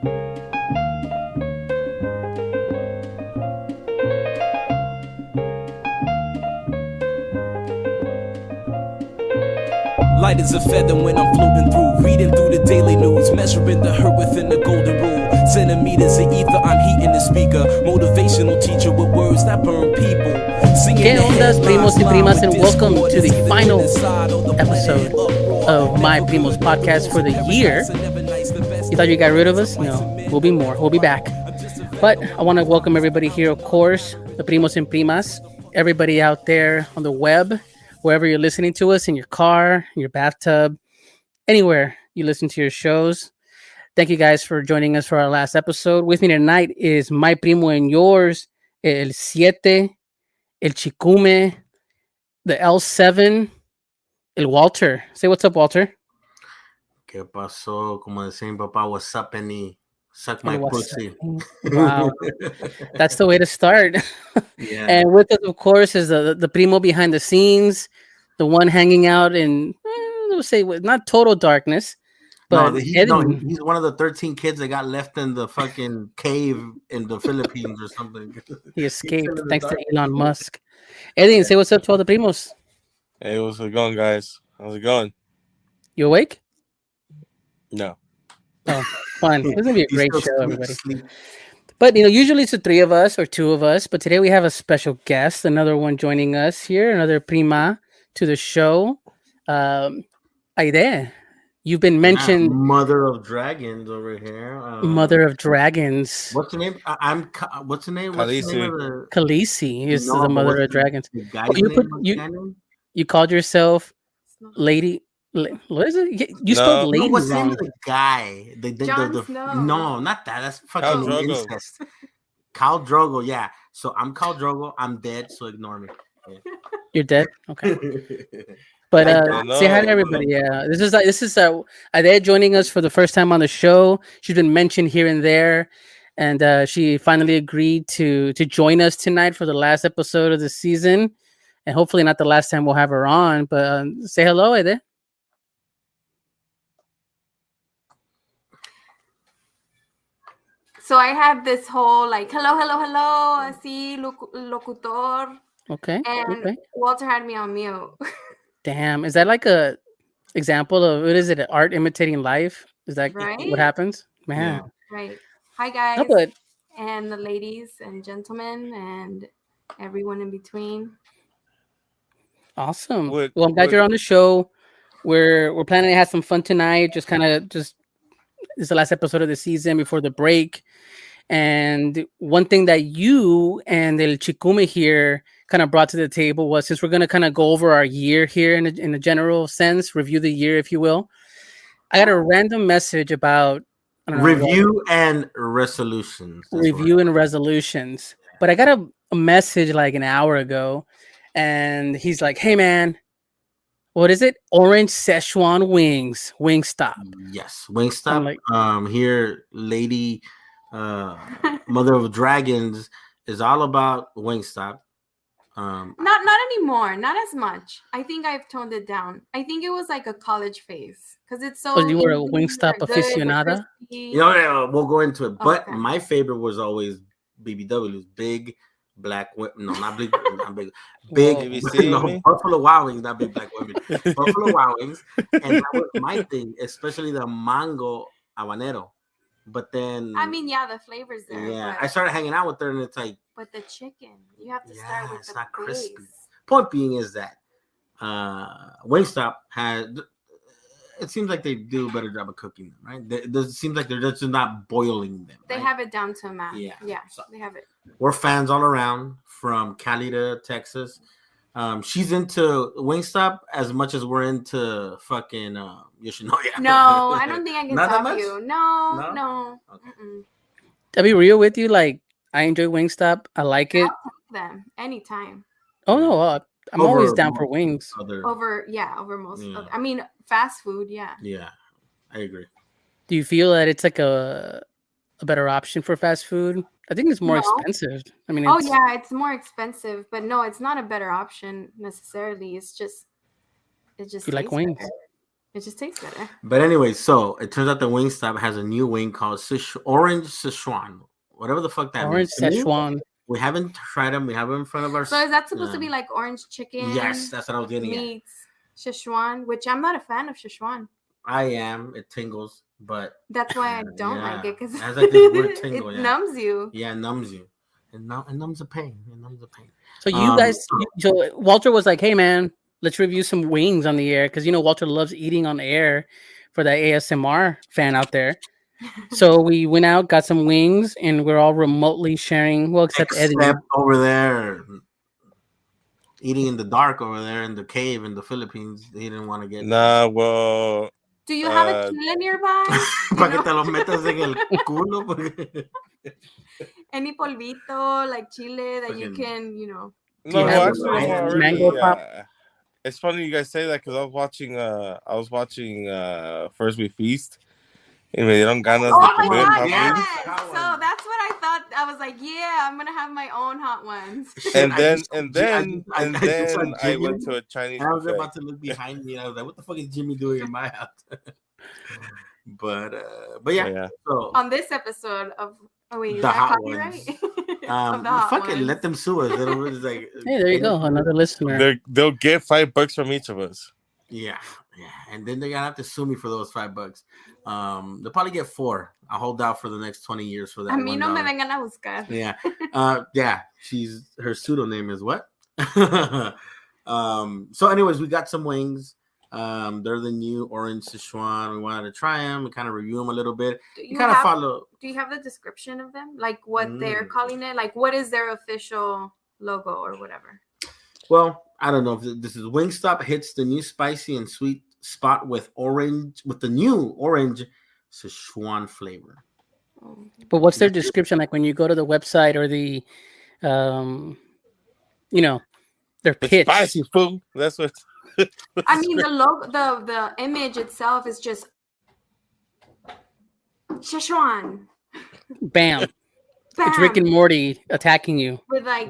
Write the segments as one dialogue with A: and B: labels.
A: Light as a feather when I'm floating through, reading through the daily news, measuring the hurt within the golden rule. Centimeters of ether, I'm heating the speaker. Motivational teacher with words that burn people.
B: ¿Qué ondas, primos y primas, and welcome to the final episode of MyPrimos Podcast for the year. You thought you got rid of us? No, we'll be more. We'll be back. But I want to welcome everybody here, of course, the primos and primas, everybody out there on the web, wherever you're listening to us, in your car, in your bathtub, anywhere you listen to your shows. Thank you guys for joining us for our last episode. With me tonight is my primo and yours, El Siete, El Chicume, the L7, El Walter. Say what's up, Walter.
C: ¿Qué pasó? Como decía mi papá, what's up, Penny? Suck my pussy.
B: Wow. That's the way to start.
C: Yeah.
B: And with us, of course, is the primo behind the scenes, the one hanging out in, let's say, not total darkness. But
C: he's one of the 13 kids that got left in the fucking cave in the Philippines or something.
B: He escaped thanks to Elon Musk. Eddie, say what's up to all the primos.
D: Hey, what's it going, guys? How's it going?
B: You awake?
D: No.
B: Oh, fun. This is going to be a great show, everybody. But, usually it's the three of us or two of us. But today we have a special guest, another one joining us here, another prima to the show. Aide, you've been mentioned.
C: Mother of Dragons over here.
B: Mother of Dragons.
C: What's the name? What's the name?
B: Khaleesi is the Mother of Dragons. You called yourself Lady. What is it? You spelled lady
C: what's
B: wrong.
C: The guy? No, not that. That's fucking incest. Khal Drogo, yeah. So I'm Khal Drogo. I'm dead, so ignore me. Yeah.
B: You're dead? Okay. But say hi to everybody. Yeah, this is Ade joining us for the first time on the show. She's been mentioned here and there, and she finally agreed to join us tonight for the last episode of the season, and hopefully not the last time we'll have her on. But say hello, Ade.
E: So I had this whole hello, así locutor.
B: Okay.
E: And
B: okay.
E: Walter had me on mute.
B: Damn, is that like a example of what is it? Art imitating life? Is that
E: right?
B: What happens, man?
E: Yeah. Right. Hi guys, and the ladies and gentlemen and everyone in between.
B: Awesome. Well, I'm glad you're on the show. We're planning to have some fun tonight. Just this is the last episode of the season before the break. And one thing that you and El Chicume here kind of brought to the table was, since we're going to kind of go over our year here in a general sense, review the year, if you will. I got a random message about
C: review and resolutions.
B: Review and resolutions. But I got a message like an hour ago, and he's like, "Hey man, what is it? Orange Szechuan wings, Wingstop."
C: Yes, Wingstop. Here, lady, Mother of Dragons is all about Wingstop.
E: Not anymore, not as much. I think I've toned it down. I think it was like a college phase because it's so.
B: So you were a Wingstop aficionada.
C: We'll go into it. But my favorite was always BBW's big black women. No, not big, not big. Big Buffalo Wild Wings, not big black women. Buffalo Wild Wings, and that was my thing, especially the mango habanero. But then,
E: the flavors there.
C: Yeah, I started hanging out with her, and it's like.
E: But the chicken, you have to start with
C: it's
E: the
C: not
E: base.
C: crispy. Point being is that Wingstop had. It seems like they do a better job of cooking them, right? It seems like they're just not boiling them.
E: They have it down to a math. Yeah, so they have it.
C: We're fans all around, from Cali to Texas. She's into Wingstop as much as we're into fucking Yoshinoya.
E: No, I don't think I can top you. No.
C: Okay.
B: I'll be real with you. Like, I enjoy Wingstop. I like it.
E: I'll take them anytime.
B: Oh no, I'm always down for wings.
E: Over most. Other, fast food. Yeah.
C: Yeah, I agree.
B: Do you feel that it's like a better option for fast food? I think it's more expensive.
E: It's more expensive, but no, it's not a better option necessarily. It's just
B: you like wings.
E: Better. It just tastes better.
C: But anyway, so it turns out the Wingstop has a new wing called Orange Szechuan. Whatever the fuck that
B: Orange
C: means.
B: Szechuan.
C: We haven't tried them. We have them in front of our.
E: So is that supposed to be like orange chicken?
C: Yes, that's what I was getting
E: meets Szechuan, which I'm not a fan of Szechuan.
C: I am. It tingles, but
E: that's why I don't like it because
C: it has like this weird tingle.
E: It numbs you.
C: Yeah, it numbs you. It numbs the pain. It numbs the pain.
B: So you guys, so Walter was like, "Hey man, let's review some wings on the air," because Walter loves eating on the air for that ASMR fan out there. So we went out, got some wings, and we're all remotely sharing. Well, except Eddie
C: over there, eating in the dark over there in the cave in the Philippines. He didn't want to get.
D: Nah, well.
E: Do you have a chile nearby?
C: Para que te lo metas en el culo.
E: Any polvito like chile that you can,
D: No, actually,
B: mango pop.
D: It's funny you guys say that because I was watching First We Feast. Y me dieron ganas de comer hot wings.
E: So that's what I thought. I was like, yeah, I'm gonna have my own hot ones.
D: And then I went to a Chinese.
C: I was about to look behind me. I was like, what the fuck is Jimmy doing in my house? but yeah. So
E: on this episode of is
C: the
E: that
C: hot
E: copyright?
C: ones. Fucking let them sue us. It's like,
B: hey, there you go, another listener.
D: They'll get $5 from each of us.
C: Yeah, and then they're gonna have to sue me for those $5. They'll probably get 4. I'll hold out for the next 20 years for that.
E: A mí no me vengan a buscar.
C: Yeah, yeah. Her pseudonym is what? So, anyways, we got some wings. They're the new orange Szechuan. We wanted to try them and kind of review them a little bit.
E: Do
C: you
E: have the description of them, like what they're calling it? Like, what is their official logo or whatever?
C: Well, I don't know if this is Wingstop hits the new spicy and sweet spot with the new orange Szechuan flavor.
B: But what's their description like when you go to the website or the, their pitch?
D: Spicy food. That's what.
E: I mean, the logo, the image itself is just Szechuan.
B: Bam. It's Rick and Morty attacking you
E: with like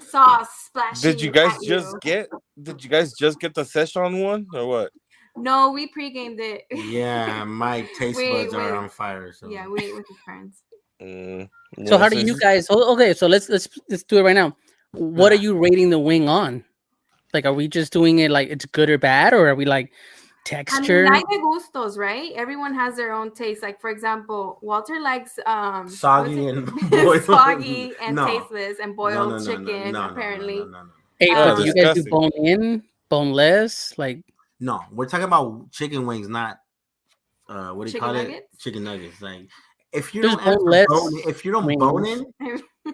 E: sauce splashing.
D: Did you guys just get the Szechuan one or what?
E: No, we pre-gamed it.
C: Yeah, my taste buds are on fire. So.
E: Yeah, we ate with the friends.
B: So how do you guys? Okay, so let's do it right now. What are you rating the wing on? Like, are we just doing it like it's good or bad, or are we like texture?
C: Mm-hmm.
E: I mean, hay de gustos, right? Everyone has their own taste. Like, for example, Walter likes
C: soggy and
E: soggy and tasteless and boiled chicken. Apparently,
B: Hey, but do you guys do bone in, boneless? Like,
C: no, we're talking about chicken wings, not what do you call
E: nuggets?
C: it? Chicken nuggets. Like, if you
B: There's
C: don't bone in,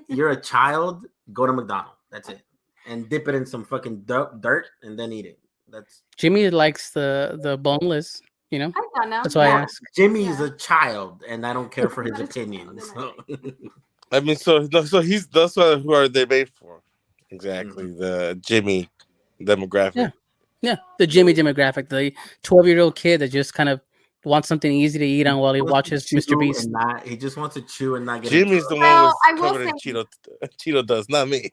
C: you're a child. Go to McDonald's. That's it. And dip it in some fucking dirt and then eat it. That's
B: Jimmy likes the boneless,
E: I don't know.
B: That's why I asked.
C: Jimmy is a child, and I don't care for his opinions. So.
D: I mean, so that's what who are they made for? Exactly, the Jimmy demographic.
B: Yeah, the Jimmy demographic, the 12-year-old kid that just kind of wants something easy to eat on while he watches Mr. Beast.
C: He just wants to chew and not get.
D: Jimmy's the one who's covered in Cheeto dust, not me.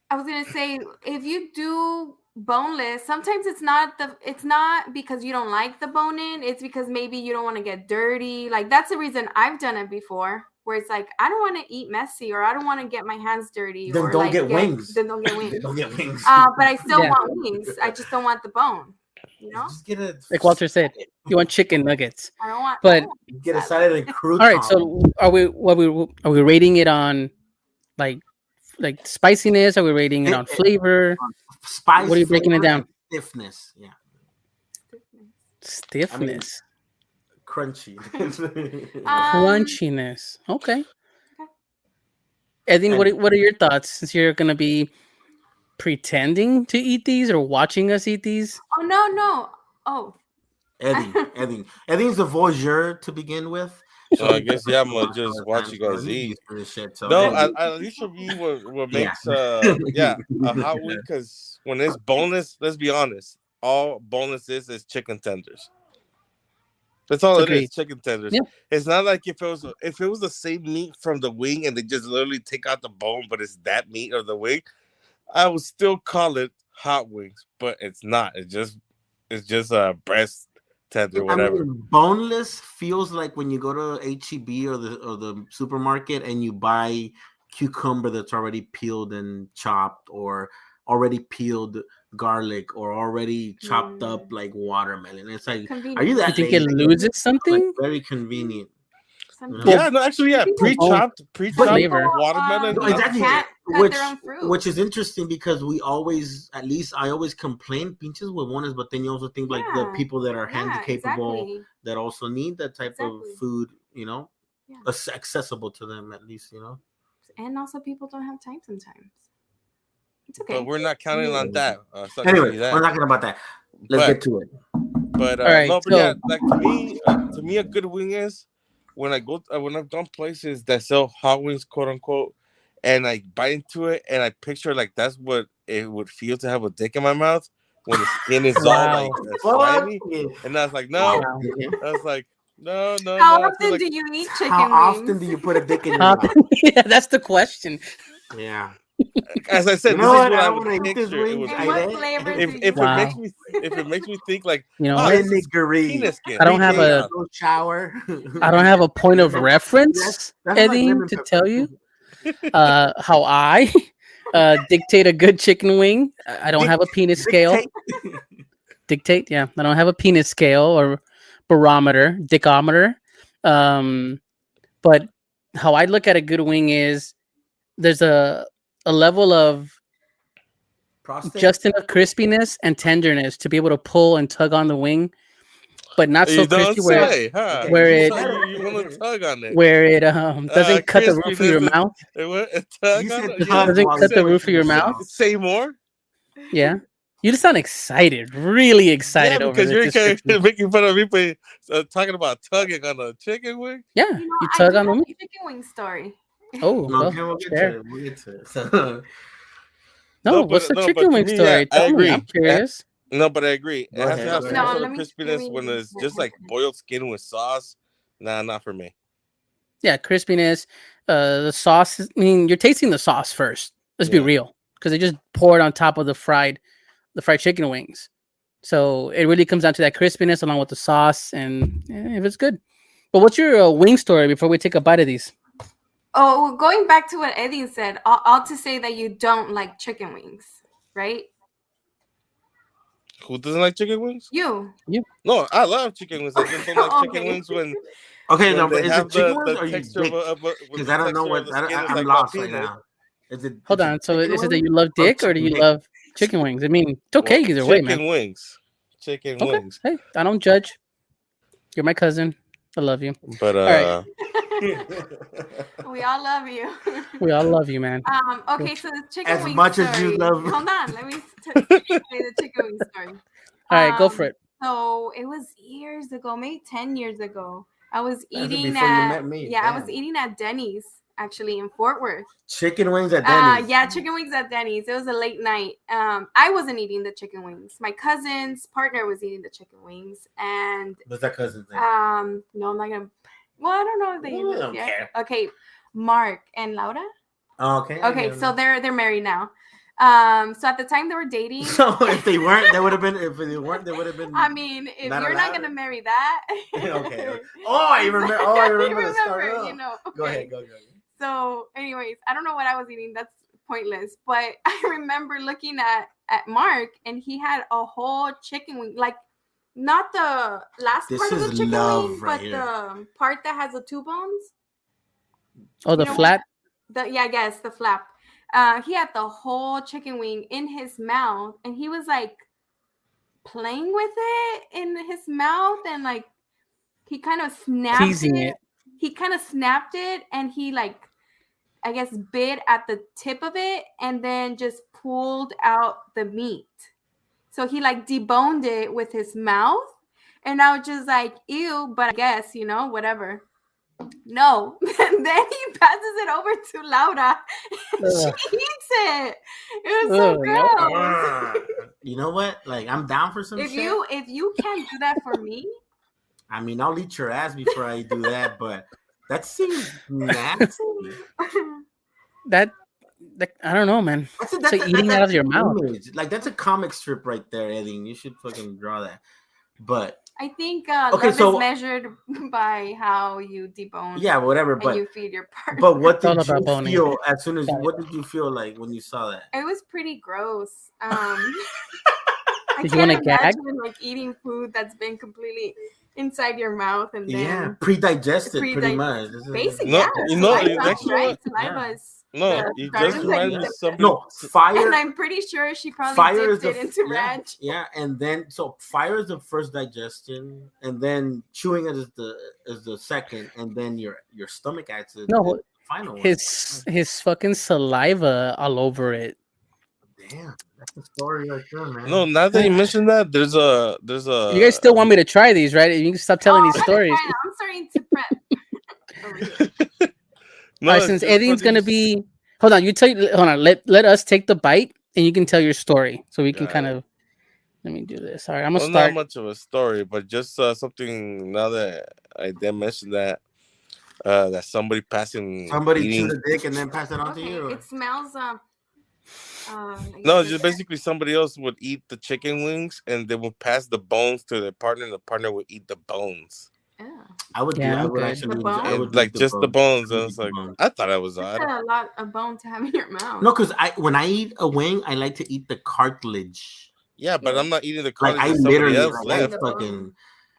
E: I was gonna say, if you do boneless, sometimes it's not because you don't like the bone in, it's because maybe you don't want to get dirty. Like, that's the reason I've done it before, where it's like, I don't want to eat messy, or I don't want to get my hands dirty.
C: Then don't get wings.
E: Then don't get wings.
C: Don't get wings.
E: But I still want wings. I just don't want the bone.
C: Just get a,
B: like Walter said, you want chicken nuggets.
E: I don't want.
B: But
C: get a side of the crouton.
B: All right, so are we rating it on like spiciness? Are we rating it on flavor?
C: Spice.
B: What are you breaking it down?
C: Stiffness. Yeah.
B: Stiffness.
C: Crunchy.
B: Crunchiness. Okay. Eddie, what are your thoughts, since you're gonna be pretending to eat these or watching us eat these?
E: Oh no. Oh.
C: Eddie's a voyeur to begin with.
D: So I guess I'm gonna just watch you guys eat. No, at least for me, what makes a hot wing, because when it's boneless, let's be honest, all boneless is chicken tenders. That's all it is, chicken tenders.
B: Yeah.
D: It's not like if it was the same meat from the wing and they just literally take out the bone, but it's that meat or the wing, I would still call it hot wings, but it's not. It's it's just a breast tender, whatever.
C: I mean, boneless feels like when you go to HEB or the supermarket and you buy cucumber that's already peeled and chopped, or already peeled garlic, or already chopped up like watermelon. It's like,
E: convenient.
C: are you that?
B: You think it loses something?
C: Like, very convenient.
D: Yeah, no, actually, yeah, pre-chopped watermelon.
C: No, exactly. Which is interesting because we always, at least I always complain pinches huevones, but then you also think like the people that are handicapable that also need that type of food, you know, accessible to them at least, you know.
E: And also, people don't have time sometimes. It's okay.
D: But we're not counting on that.
C: Anyway, we're not talking about that. Let's get to it.
D: But
B: all right,
D: no, but yeah, like to me, a good wing is when I've gone places that sell hot wings, quote unquote, and I bite into it and I picture like that's what it would feel to have a dick in my mouth when the skin is all like slimy. And I was like, no. I was like, no.
E: How often do you eat chicken wings?
C: How often do you put a dick in your mouth?
B: Yeah, that's the question.
C: Yeah.
D: As I said,
C: this is what
D: I would picture. It was if it makes me think like,
B: you know,
C: penis skin.
B: I don't have a
C: shower.
B: I don't have a point of reference, Eddie, to tell you how I dictate a good chicken wing. I don't have a penis scale. Dictate, yeah. I don't have a penis scale or barometer, dickometer. But how I look at a good wing is there's a level of just enough crispiness and tenderness to be able to pull and tug on the wing, but not so crispy where it doesn't cut the roof of your mouth. Doesn't cut the roof of your mouth.
D: Say more.
B: Yeah. You just sound excited, really excited.
D: Yeah, because you're making fun of me talking about tugging on a chicken wing.
B: Yeah, you tug on the wing.
E: Chicken wing story.
B: Oh,
C: we'll get to it.
B: What's the chicken wing story?
D: I agree.
B: I'm curious.
D: No, but I agree. It has to have some sort of
E: crispiness
D: when it's just like boiled skin with sauce. Nah, not for me.
B: Yeah, crispiness. The sauce. I mean, you're tasting the sauce first. Let's be real, because they just pour it on top of the fried chicken wings. So it really comes down to that crispiness along with the sauce, and if it's good. But what's your wing story before we take a bite of these?
E: Oh, going back to what Eddie said, all to say that you don't like chicken wings, right?
D: Who doesn't like chicken wings?
E: You.
D: No, I love chicken wings. I just don't like chicken wings when.
C: Okay, no, but is it chicken wings or you dick? Because I don't know what I'm lost right now.
B: Hold on. So is it that you love dick or do you love chicken wings? I mean, it's okay either way, man.
D: Chicken wings.
B: Hey, I don't judge. You're my cousin. I love you.
D: But
E: all right. We all love you.
B: We all love you, man.
E: Okay, so the chicken wing
C: as much
E: story.
C: As you love.
E: Hold on, let me say the chicken wing story.
B: All right, go for it.
E: So it was years ago, maybe 10 years ago. I was eating
C: I
E: was eating at Denny's actually in Fort Worth.
C: Chicken wings at Denny's.
E: Yeah, chicken wings at Denny's. It was a late night. I wasn't eating the chicken wings. My cousin's partner was eating the chicken wings, and
C: what's that cousin's name?
E: No, I'm not gonna. Well, I don't know if they
C: don't care.
E: Okay, Mark and Laura.
C: Oh, okay.
E: Okay, so they're married now. So at the time they were dating.
C: So if they weren't, they would have been. If they weren't, they would have been.
E: I mean, if you're not gonna marry that.
C: Okay. Oh, I remember. I remember the story.
E: You know. Okay.
C: Go ahead. Go.
E: So, anyways, I don't know what I was eating. That's pointless. But I remember looking at Mark, and he had a whole chicken wing, like not the last part of the chicken wing, but the part that has the two bones.
B: Oh, the flap.
E: I guess the flap. He had the whole chicken wing in his mouth, and he was like playing with it in his mouth, and like he kind of snapped it. He kind of snapped it, and he like, I guess, bit at the tip of it, and then just pulled out the meat. So he like deboned it with his mouth, and I was just like, ew. But I guess, whatever. No, and then he passes it over to Laura. She eats it. It was so gross.
C: You know what? Like, I'm down for some shit.
E: If you can't do that for me,
C: I mean, I'll eat your ass before I do that, but that seems nasty.
B: I don't know, man. It's like eating out of your mouth.
C: Like that's a comic strip right there, Eddie. You should fucking draw that. But
E: I think love is measured by how you debone.
C: Yeah, whatever. But
E: you feed your partner.
C: But what did you feel as soon as? What did you feel like when you saw that?
E: It was pretty gross.
B: Did you want to gag?
E: Like eating food that's been completely inside your mouth and then
C: pre-digested, pretty much.
E: Basically,
D: you just reminded me something.
C: No, fire.
E: And I'm pretty sure she probably dipped it into ranch.
C: Yeah, and then so fire is the first digestion, and then chewing it is the second, and then your stomach acts as the final one.
B: His fucking saliva all over it.
C: Damn, that's the story right there, man.
D: No, now that you mentioned that, there's a.
B: You guys still want me to try these, right? You can stop telling these stories.
E: I'm starting to prep over here.
B: All right, since Eddie's gonna be, hold on. Let us take the bite, and you can tell your story, so we can kind of. Let me do this. All right, I'm gonna start.
D: Not much of a story, but just something. Now that I did mention that, that somebody chewed
C: the dick and then passed it on to you.
E: It smells.
D: No, just basically somebody else would eat the chicken wings, and they would pass the bones to their partner, and the partner would eat the bones.
E: Yeah.
C: I would actually
D: like just the bones. And it's like I thought it was odd.
E: That's a lot of bone to have in your mouth.
C: No, because when I eat a wing, I like to eat the cartilage.
D: Yeah, but I'm not eating the cartilage.
C: Like I literally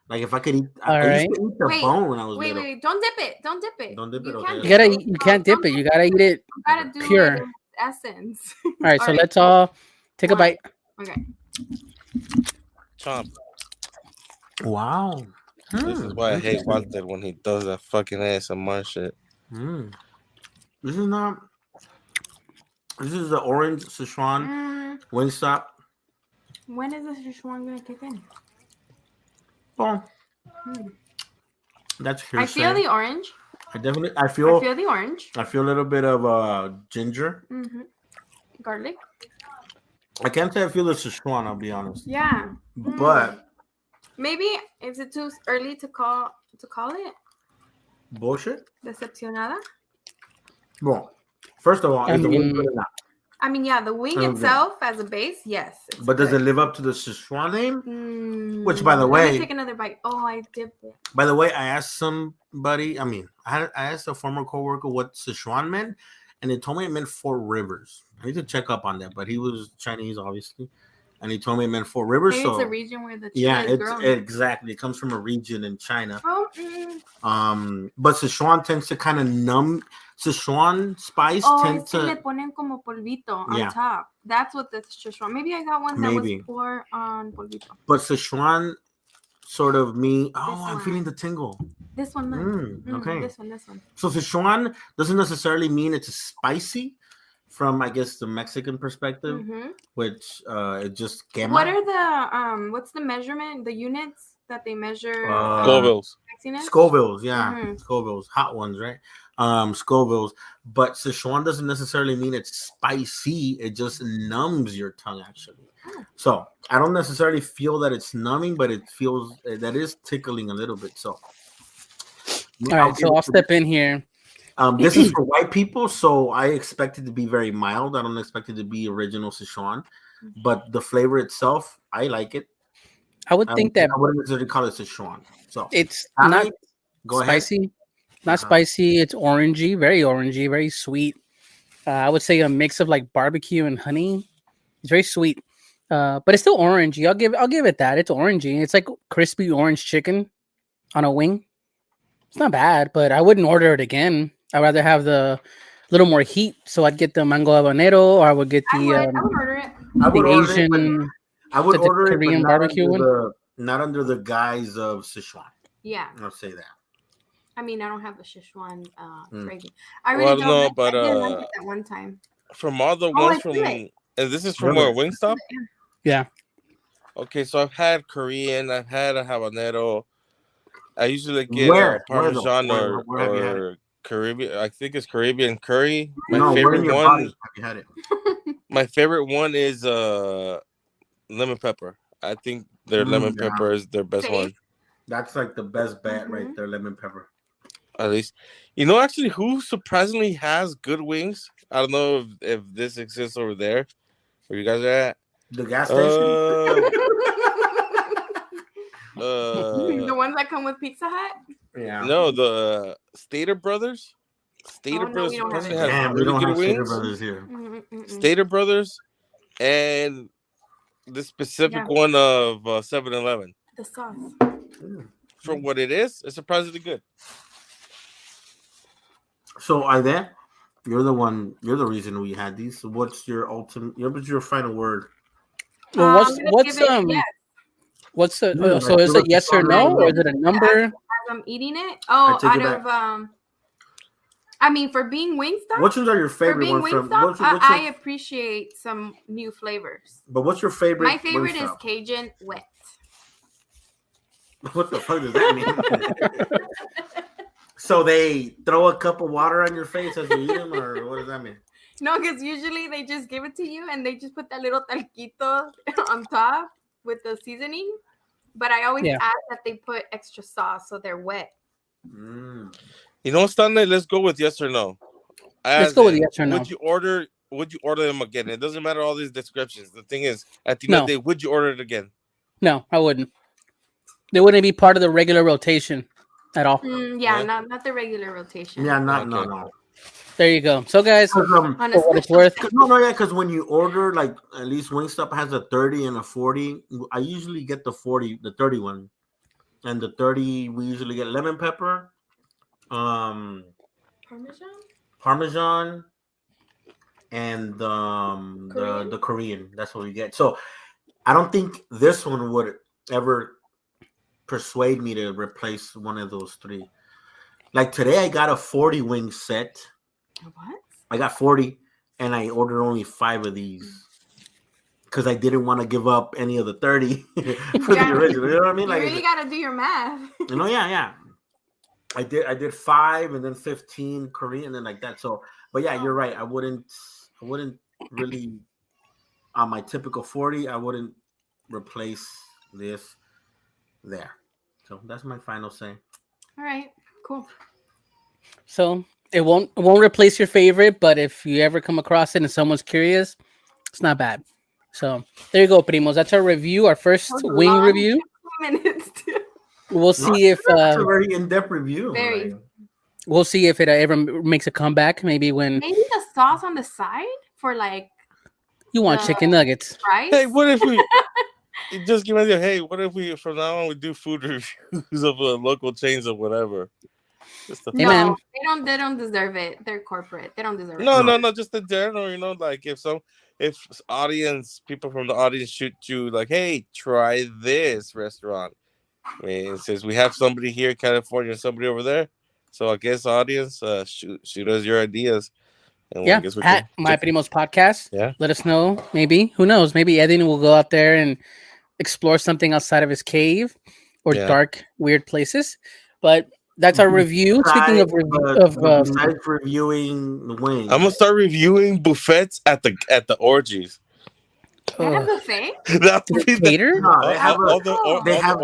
C: like if I could eat. I used to eat the bone when I was little.
E: Wait! Don't dip it! Don't dip it!
B: You can't dip it. You gotta eat it pure.
E: Essence.
B: All right, so let's all take a bite.
E: Okay.
D: Chomp.
C: Wow.
D: This is why I hate Walter when he does that fucking ASMR shit.
C: This is the orange Sichuan Wingstop.
E: When is the Sichuan gonna kick in?
C: Well, that's hearsay.
E: I feel the orange.
C: I feel
E: the orange.
C: I feel a little bit of ginger.
E: Garlic.
C: I can't say I feel the Sichuan, I'll be honest.
E: Yeah.
C: But
E: maybe is it too early to call it?
C: Bullshit?
E: Decepcionada?
C: Well, first of all, is the wing good or not?
E: I mean, yeah, the wing itself as a base, yes.
C: But does it live up to the Sichuan name? Which, by the way,
E: let me take another bite. Oh, I dipped it.
C: By the way, I asked somebody. I asked a former coworker what Sichuan meant, and they told me it meant 4 rivers. I need to check up on that, but he was Chinese, obviously, and he told me it meant 4 rivers.
E: Maybe
C: so
E: it's a region where the chili is grown.
C: Exactly. It comes from a region in China. But Sichuan tends to kind of numb. Sichuan spice tends to.
E: Le ponen como polvito on top. That's what the Sichuan. Maybe I got one that was pour on polvito.
C: But Sichuan sort of I'm feeling the tingle.
E: This one.
C: Okay.
E: This one.
C: So Sichuan doesn't necessarily mean it's spicy from, I guess, the Mexican perspective, which it just came
E: What are the what's the measurement, the units that they measure?
D: Scovilles.
C: Scovilles, yeah. Scovilles, hot ones, right? Scovilles. But Sichuan doesn't necessarily mean it's spicy. It just numbs your tongue, actually. So I don't necessarily feel that it's numbing, but it feels that is tickling a little bit. So
B: all right, so I'll step in here.
C: This is for white people, so I expect it to be very mild. I don't expect it to be original Sichuan, but the flavor itself, I like it.
B: I would think that
C: I wouldn't necessarily call it Sichuan. So
B: it's not spicy, not spicy. It's orangey, very sweet. I would say a mix of like barbecue and honey. It's very sweet, but it's still orangey. I'll give it that. It's orangey. It's like crispy orange chicken on a wing. It's not bad, but I wouldn't order it again. I'd rather have the little more heat, so I'd get the mango habanero, or I would get the
E: I would order it.
C: I would order it,
B: Korean barbecue one.
C: Not under the guise of Sichuan.
E: Yeah,
C: I'll say that.
E: I mean, I don't have the Sichuan craving. I really don't.
D: But
E: I didn't like it that one time.
D: From all the ones and this is from where Wingstop.
B: Yeah.
D: Okay, so I've had Korean. I've had a habanero. I usually get Parmesan or Caribbean. I think it's Caribbean curry. My favorite one. Have you had it? My favorite one is lemon pepper. I think their lemon pepper is their best one.
C: That's like the best bet right there, lemon pepper.
D: At least, you know, actually, who surprisingly has good wings? I don't know if this exists over there where you guys are at.
C: The gas station.
E: The ones that come with Pizza Hut.
C: Yeah.
D: No, the Stater Brothers. Stater Brothers surprisingly has really good wings.
C: Stater Brothers here.
D: Stater Brothers, and the specific one of 7-Eleven.
E: The sauce.
D: For what it is, it's surprisingly good.
C: So, Aide, you're the reason we had these. So what's your what's your final word?
B: Well, what's the so is it yes or no, or is it a number?
E: As I'm eating it. Oh, I mean, for being Wingstop.
C: Which ones are your favorite ones from?
E: I appreciate some new flavors.
C: But what's your favorite?
E: My favorite is Cajun wet.
C: What the fuck does that mean? So they throw a cup of water on your face as you eat them, or what does that mean?
E: No, because usually they just give it to you and they just put that little talquito on top with the seasoning. But I always ask that they put extra sauce so they're wet.
D: You know, Stanley, let's go with yes or no.
B: Let's go with yes or no.
D: Would you order them again? It doesn't matter all these descriptions. The thing is, at the end of the day, would you order it again?
B: No, I wouldn't. They wouldn't be part of the regular rotation at all.
E: Not the regular rotation.
C: Yeah, no.
B: There you go. So, guys, for what it's worth.
C: Because when you order, like, at least Wingstop has a 30 and a 40. I usually get the 30 one. And the 30, we usually get lemon pepper, Parmesan, and the Korean. That's what we get. So, I don't think this one would ever persuade me to replace one of those three. Like today, I got a 40 wing set.
E: What?
C: I got 40, and I ordered only 5 of these because I didn't want to give up any of the 30 for the original. You know what I mean?
E: You really got to do your math.
C: You know, yeah. I did 5 and then 15 Korean and like that. So, but yeah, you're right. I wouldn't really on my typical 40. I wouldn't replace this there. So that's my final say.
E: All right, cool.
B: So it won't replace your favorite, but if you ever come across it and someone's curious, it's not bad. So there you go, Primos. That's our review, our first wing review. We'll see if
C: it's a very in-depth review.
E: Very.
B: We'll see if it ever makes a comeback. Maybe
E: the sauce on the side for like
B: you want chicken nuggets.
E: Right?
D: Hey, what if we just give me the hey? What if we from now on we do food reviews of local chains or whatever?
B: Hey, man.
E: They don't deserve it. They're corporate. They don't deserve it.
D: No, just in general, you know, like if people from the audience shoot you like, hey, try this restaurant. I mean, since we have somebody here in California and somebody over there, so I guess audience, shoot us your ideas. And
B: at MyPrimos Podcast.
D: Yeah.
B: Let us know. Maybe, who knows? Maybe Edwin will go out there and explore something outside of his cave or dark, weird places. But that's our review. Speaking of
C: reviewing the wings,
D: I'm gonna start reviewing buffets at the orgies.
E: They have a buffet?
B: Cater?
C: No, they have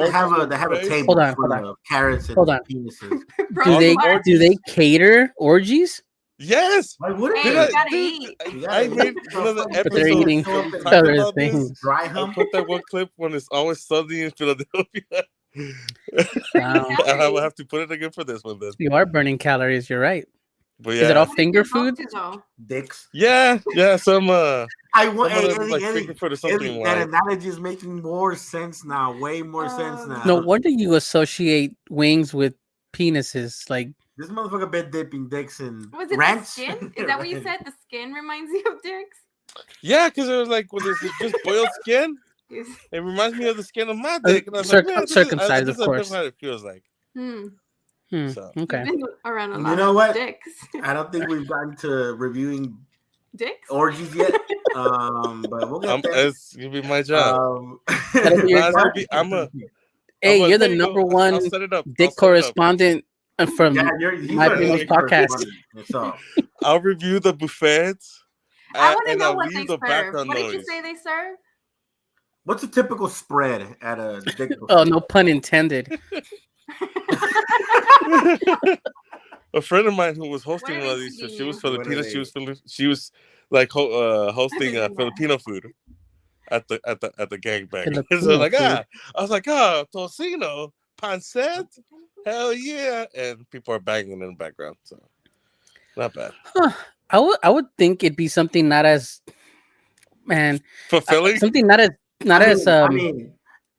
C: a table full of carrots and penises.
B: Do they cater orgies?
D: Yes.
C: Why wouldn't
D: I made one of the
B: episodes. They're eating other things.
C: Dry hump.
D: I put that one clip when it's always sunny in Philadelphia.
B: Wow.
D: I will have to put it again for this one then.
B: You are burning calories. You're right.
D: But
B: is it all finger food?
C: Dicks.
D: Yeah. Some.
C: I want
D: finger food or something.
C: That analogy is making more sense now. Way more sense now.
B: No wonder you associate wings with penises. Like
C: this motherfucker been dipping dicks in
E: was it
C: ranch?
E: The skin? Is that what you said? The skin reminds you of dicks?
D: Yeah, because it was like when it's just boiled skin. It reminds me of the skin of my dick. And I was
B: circumcised, of course.
D: That's what it feels like.
B: So. Okay.
E: Around a lot
C: you know what?
E: Dicks.
C: I don't think we've gotten to reviewing
E: dicks
C: orgies yet. But we'll get there.
D: It's gonna be my job.
B: You're the number one dick correspondent from MyPrimos Podcast.
D: I'll review the buffets.
E: I want to know what they serve. What did you say they serve?
C: What's a typical spread at a dick buffet?
B: Oh, no pun intended.
D: a friend of mine who was hosting
E: What
D: one
E: are
D: of
E: they
D: these. So
E: teaching
D: she was
E: you?
D: Filipino. She was like hosting Filipino food at the gangbang. So like I was like tocino, pancet, hell yeah, and people are banging in the background. So not bad.
B: Huh. I would think it'd be something not as
D: Fulfilling.
B: something not as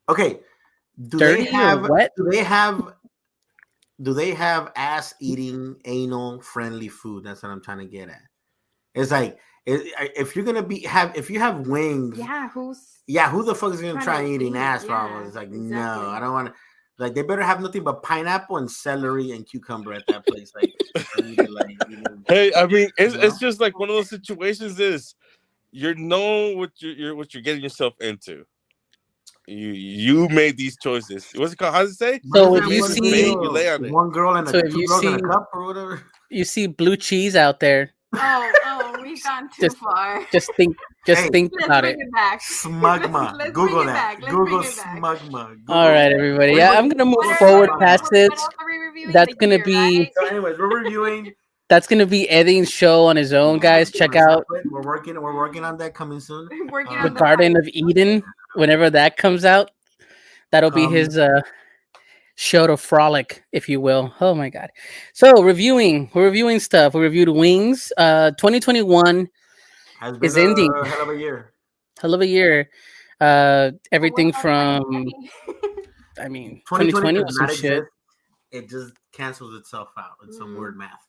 C: okay. Do
B: dirty
C: they have
B: or wet?
C: do they have ass eating anal friendly food? That's what I'm trying to get at. It's like if you're gonna if you have wings, who the fuck is gonna try eating ass? Probably it's like no, I don't want to. Like they better have nothing but pineapple and celery and cucumber at that place. Like,
D: hey, I mean, it's just like one of those situations. Is you know what you're getting yourself into. You made these choices. What's it called? How does it say?
B: So if you see
D: you lay on it.
C: One girl and two girls in a cup or whatever.
B: You see blue cheese out there.
E: Oh, we've gone too far.
B: Just think about it.
C: Smugma. Google that. Google smugma.
B: All right, everybody. Yeah, I'm gonna move forward past this. That's gonna be.
C: So anyways, we're reviewing.
B: That's gonna be Eddie's show on his own, guys. Check out.
C: We're working on that coming soon.
B: The Garden of Eden. Whenever that comes out, that'll be his show to frolic, if you will. Oh my god! So we're reviewing stuff. We reviewed Wings. 2021 is ending.
C: Hell of a year.
B: Hell of a year. Everything from. I mean, 2020 was some shit.
C: It just cancels itself out. It's some weird math.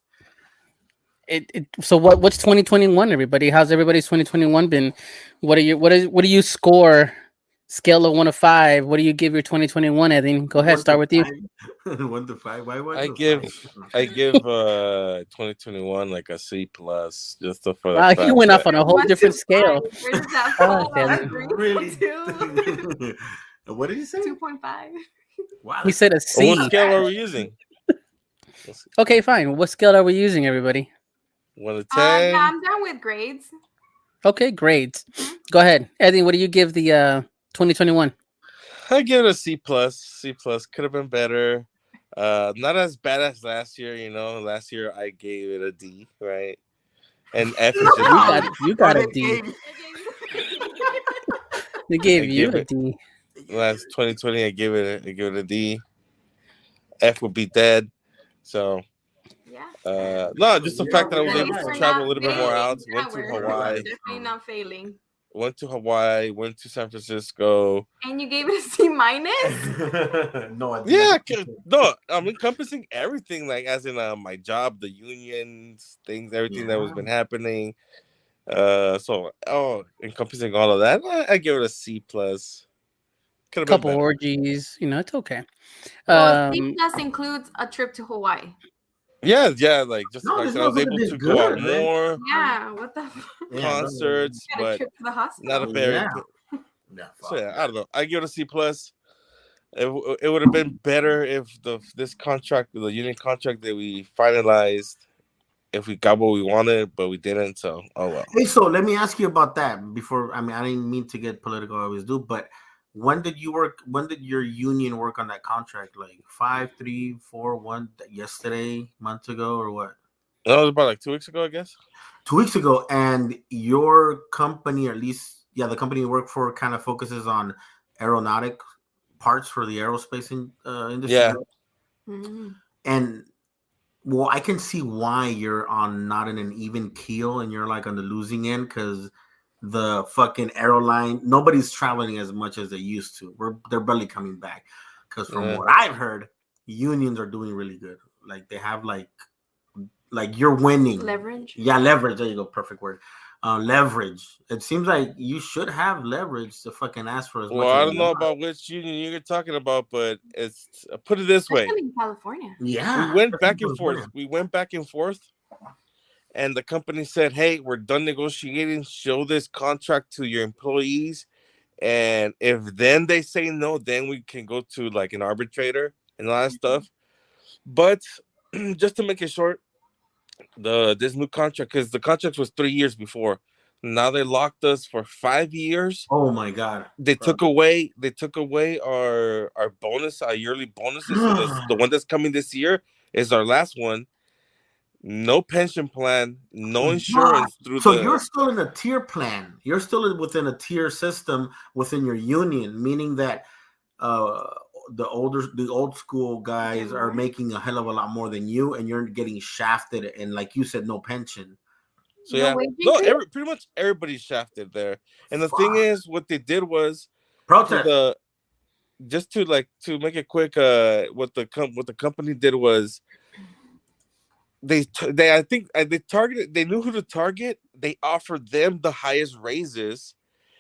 B: So what's 2021, everybody? How's everybody's 2021 been? What do you score? Scale of 1 to 5. What do you give your 2021, Eddie? Go ahead, start with you.
C: 1 to 5. Why 1
D: I
C: to
D: give
C: 5?
D: I give 2021 like a C plus, just for the
B: fact he went off on a whole different scale.
E: Where does that fall?
C: Really? What did you say?
E: 2.5.
B: Wow. He said a C.
D: What scale are we using?
B: Okay, fine. What scale are we using, everybody?
D: 1 to 10.
E: I'm done with grades.
B: Okay, grades. Go ahead, Eddie. What do you give the 2021?
D: I give it a C plus. C plus could have been better. Not as bad as last year. Last year I gave it a D, right? And F is just
B: you got a D. They gave you a D.
D: Last 2020, I give it a D. F would be dead. So. No, just the fact that I was able to travel a little bit more out. Went to Hawaii.
E: Definitely not failing.
D: Went to Hawaii. Went to San Francisco.
E: And you gave it a C minus?
C: No.
D: Yeah, no. I'm encompassing everything, like as in my job, the unions, things, everything that was been happening. Encompassing all of that, I give it a C plus.
B: A couple orgies, it's okay.
E: C plus includes a trip to Hawaii.
D: Yeah, like just I was able to go out more.
E: Yeah, what the
D: concerts, but not a very. So I don't know. I give it a C plus. It would have been better if this contract, the union contract that we finalized, if we got what we wanted, but we didn't. So well.
C: Hey, so let me ask you about that before. I mean, I didn't mean to get political. I always do, but. When did your union work on that contract? Like 5, 3, 4, 1 yesterday, months ago, or what?
D: That was about like 2 weeks ago, I guess.
C: 2 weeks ago, and your company, or at least, the company you work for, kind of focuses on aeronautic parts for the aerospace industry.
D: Yeah.
E: Mm-hmm.
C: And well, I can see why you're not in an even keel, and you're like on the losing end because. The fucking airline, nobody's traveling as much as they used to. They're barely coming back because from what I've heard, unions are doing really good. Like they have like you're winning
E: leverage.
C: Yeah, leverage. There you go, perfect word. Leverage. It seems like you should have leverage to fucking ask for as much.
D: Well, I don't know about which union you're talking about, but it's put it this way.
E: In California.
C: Yeah,
D: we went back and forth. And the company said, hey, we're done negotiating. Show this contract to your employees. And if then they say no, then we can go to like an arbitrator and all that stuff. But just to make it short, this new contract, because the contract was 3 years before. Now they locked us for 5 years.
C: Oh my God.
D: They took away our bonus, our yearly bonuses. So the one that's coming this year is our last one. no pension plan, no insurance through
C: so you're still in a tier plan. You're still within a tier system within your union, meaning that the old school guys are making a hell of a lot more than you, and you're getting shafted, and like you said, no pension.
D: So pretty much everybody's shafted there. And the thing is, what they did was
C: protest.
D: To make it quick, what the company did was they targeted. They knew who to target. They offered them the highest raises,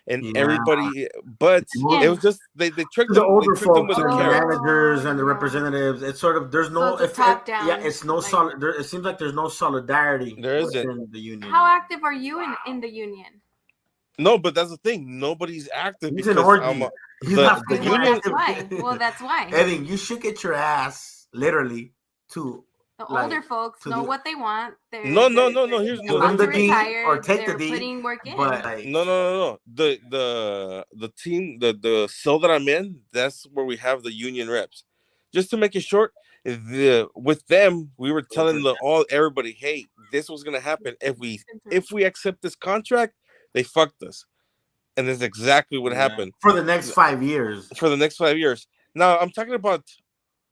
D: and everybody. But it was just they tricked
C: the older folks and the managers and the representatives. It's sort of there's no
E: top down.
C: Yeah, it's no solid. It seems like there's no solidarity.
D: There isn't
C: in the union.
E: How active are you in the union?
D: No, but that's the thing. Nobody's active.
C: He's an orgy. He's not
E: the union. That's why. Well, that's why.
C: Eddie, you should get your ass literally to
E: the older folks know what they want.
D: No. Here's
C: the D or take the D.
E: Putting work in.
C: But
D: no. The team, the cell that I'm in, that's where we have the union reps. Just to make it short, with them, we were telling everybody, hey, this was gonna happen if we accept this contract. They fucked us, and that's exactly what happened
C: for the next 5 years.
D: Now I'm talking about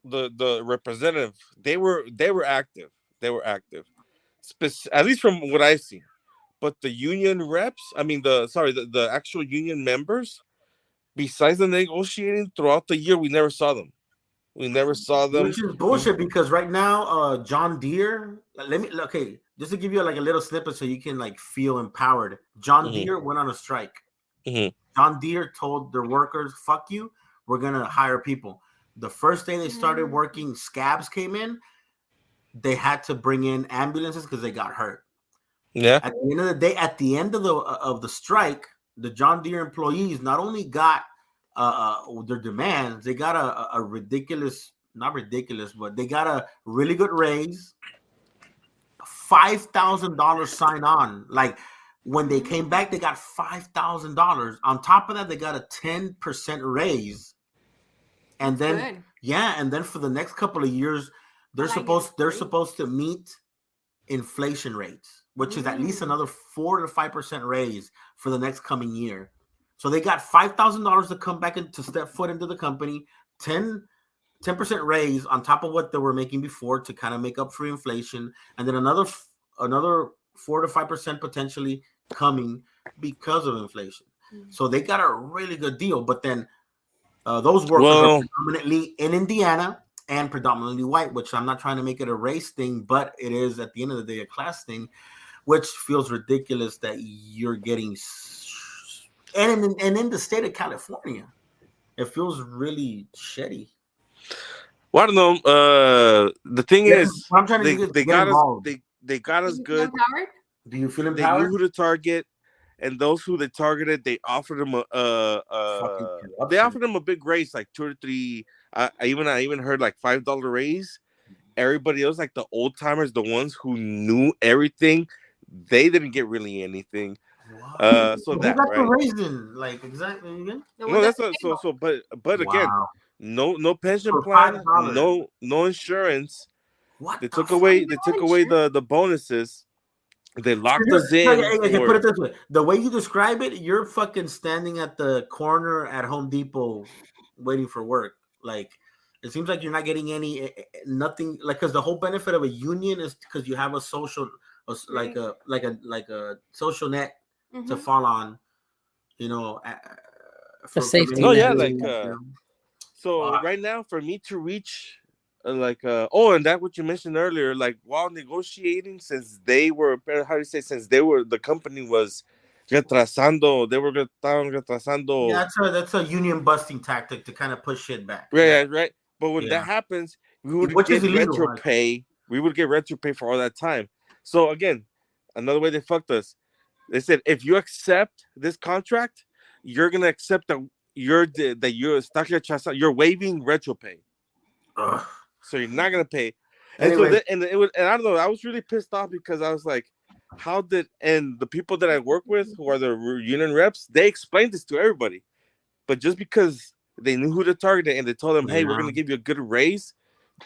D: the representative. They were active. At least from what I've seen. But the union reps, the actual union members, besides the negotiating throughout the year, we never saw them. Which is
C: bullshit because right now, John Deere. Just to give you like a little snippet so you can like feel empowered. John Deere went on a strike. John Deere told their workers, "Fuck you, we're gonna hire people." The first day they started working, scabs came in. They had to bring in ambulances because they got hurt.
D: Yeah.
C: At the end of the day, at the end of the strike, the John Deere employees not only got their demands, they got a ridiculous, not ridiculous, but they got a really good raise. $5,000 sign on. Like when they came back, they got $5,000. On top of that, they got a 10% raise. And then and then for the next couple of years, they're supposed to meet inflation rates, which is at least another 4 to 5% raise for the next coming year. So they got $5,000 to come back and to step foot into the company, 10% raise on top of what they were making before to kind of make up for inflation, and then another 4 to 5% potentially coming because of inflation. So they got a really good deal. But then those workers are predominantly in Indiana and predominantly white, which I'm not trying to make it a race thing, but it is at the end of the day a class thing, which feels ridiculous that you're getting. And in the state of California, it feels really shitty.
D: Well, I don't know. The thing is,
C: I'm trying to
D: they got us. They got us good.
C: Do you feel empowered?
D: They knew who to target, and those who they targeted, they offered them a big raise, like 2 or 3. I even heard like $5 raise. Everybody else, like the old timers, the ones who knew everything, they didn't get really anything.
C: Wow.
D: So that got
C: the raising, like exactly again.
D: No, that's not, so. But again, no pension plan, no insurance. They took away the bonuses. They locked us in.
C: Put it this way: the way you describe it, you're fucking standing at the corner at Home Depot, waiting for work. Like it seems like you're not getting nothing. Like because the whole benefit of a union is because you have a social, like a social net to fall on. You know,
B: for safety.
D: No, yeah, like so right now for me to reach. And that what you mentioned earlier, like while negotiating, since the company was retrasando, they were retrasando.
C: Yeah, that's a union busting tactic to kind of push shit back.
D: Right. But when that happens, we would get retro pay. We would get retro pay for all that time. So again, another way they fucked us. They said if you accept this contract, you're gonna accept that you're you're waiving retro pay.
C: Ugh.
D: So you're not gonna pay, and so I don't know. I was really pissed off because I was like, and the people that I work with who are the union reps, they explained this to everybody, but just because they knew who to target and they told them, hey, we're gonna give you a good raise,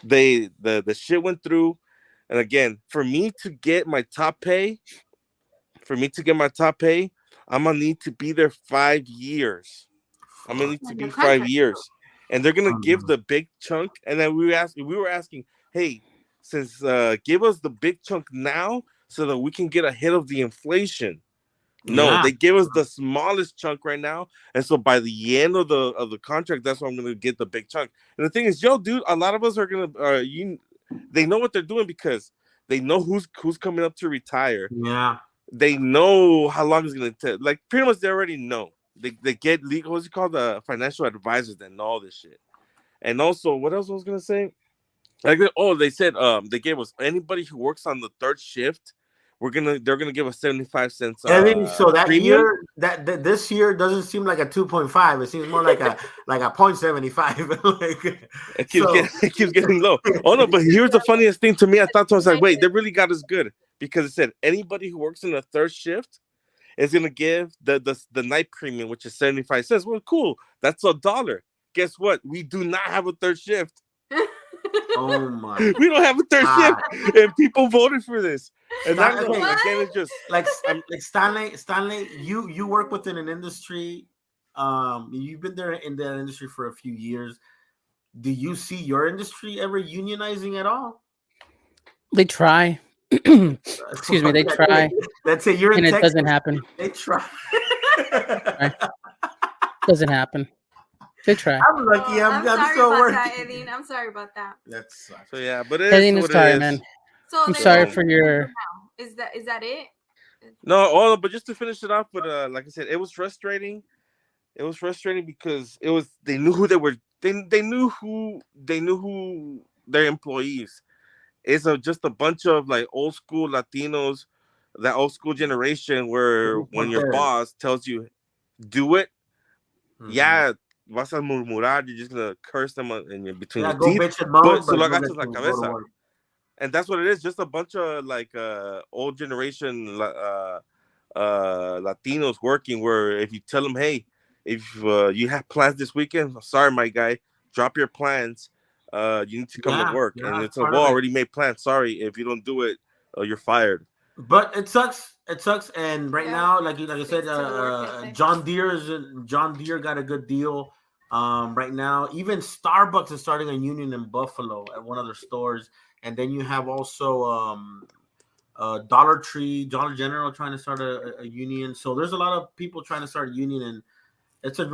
D: the shit went through. And again, for me to get my top pay, I'm gonna need to be there 5 years. I'm gonna need to be 5 years, and they're gonna give the big chunk. And then we were asking, hey, since give us the big chunk now so that we can get ahead of the inflation. No, they give us the smallest chunk right now, and so by the end of the contract, that's when I'm gonna get the big chunk. And the thing is, dude, a lot of us are gonna they know what they're doing because they know who's coming up to retire.
C: Yeah,
D: they know how long it's gonna take. Like pretty much, they already know. They get legal. What's it called? The financial advisors that know all this shit. And also, what else I was gonna say? Like, they said they gave us anybody who works on the third shift. They're gonna give us 75 cents.
C: So that
D: premium.
C: year, that this year doesn't seem like a 2.5. It seems more like a 0.75.
D: It keeps getting low. Oh no, but here's the funniest thing to me. I thought I was like, wait, they really got us good because it said anybody who works in the third shift is gonna give the night premium, which is 75 cents. Well, cool. That's $1. Guess what? We do not have a third shift.
C: Oh my!
D: We don't have a third shift, and people voted for this. And again, it's just
C: like Stanley. You work within an industry. You've been there in that industry for a few years. Do you see your industry ever unionizing at all?
B: They try. Excuse me. They try.
C: Let's say you're in
B: and
C: Texas.
B: It doesn't happen.
C: They try.
B: Doesn't happen. They try.
C: I'm lucky. I'm still working.
E: That, Edine. I'm sorry about that.
C: That sucks.
D: So yeah, but
B: Edine is sorry, man.
E: So
B: I'm sorry for your.
E: Is that it?
D: No, but just to finish it off, but like I said, it was frustrating. It was frustrating because they knew who they were. They knew who their employees. It's just a bunch of like old school Latinos, that old school generation where when your boss tells you, do it, yeah. Vas a murmurar, you're just gonna curse them in between your teeth. But so lo agachas la cabeza. And that's what it is, just a bunch of like old generation Latinos working where if you tell them, hey, if you have plans this weekend, sorry, my guy, drop your plans. You need to come to work. And it's like, well, already made plans. Sorry, if you don't do it, you're fired.
C: But it sucks. It sucks. And right now, like I said, John Deere got a good deal. Right now, even Starbucks is starting a union in Buffalo at one of their stores, and then you have also Dollar Tree, Dollar General trying to start a union. So there's a lot of people trying to start a union, and it's a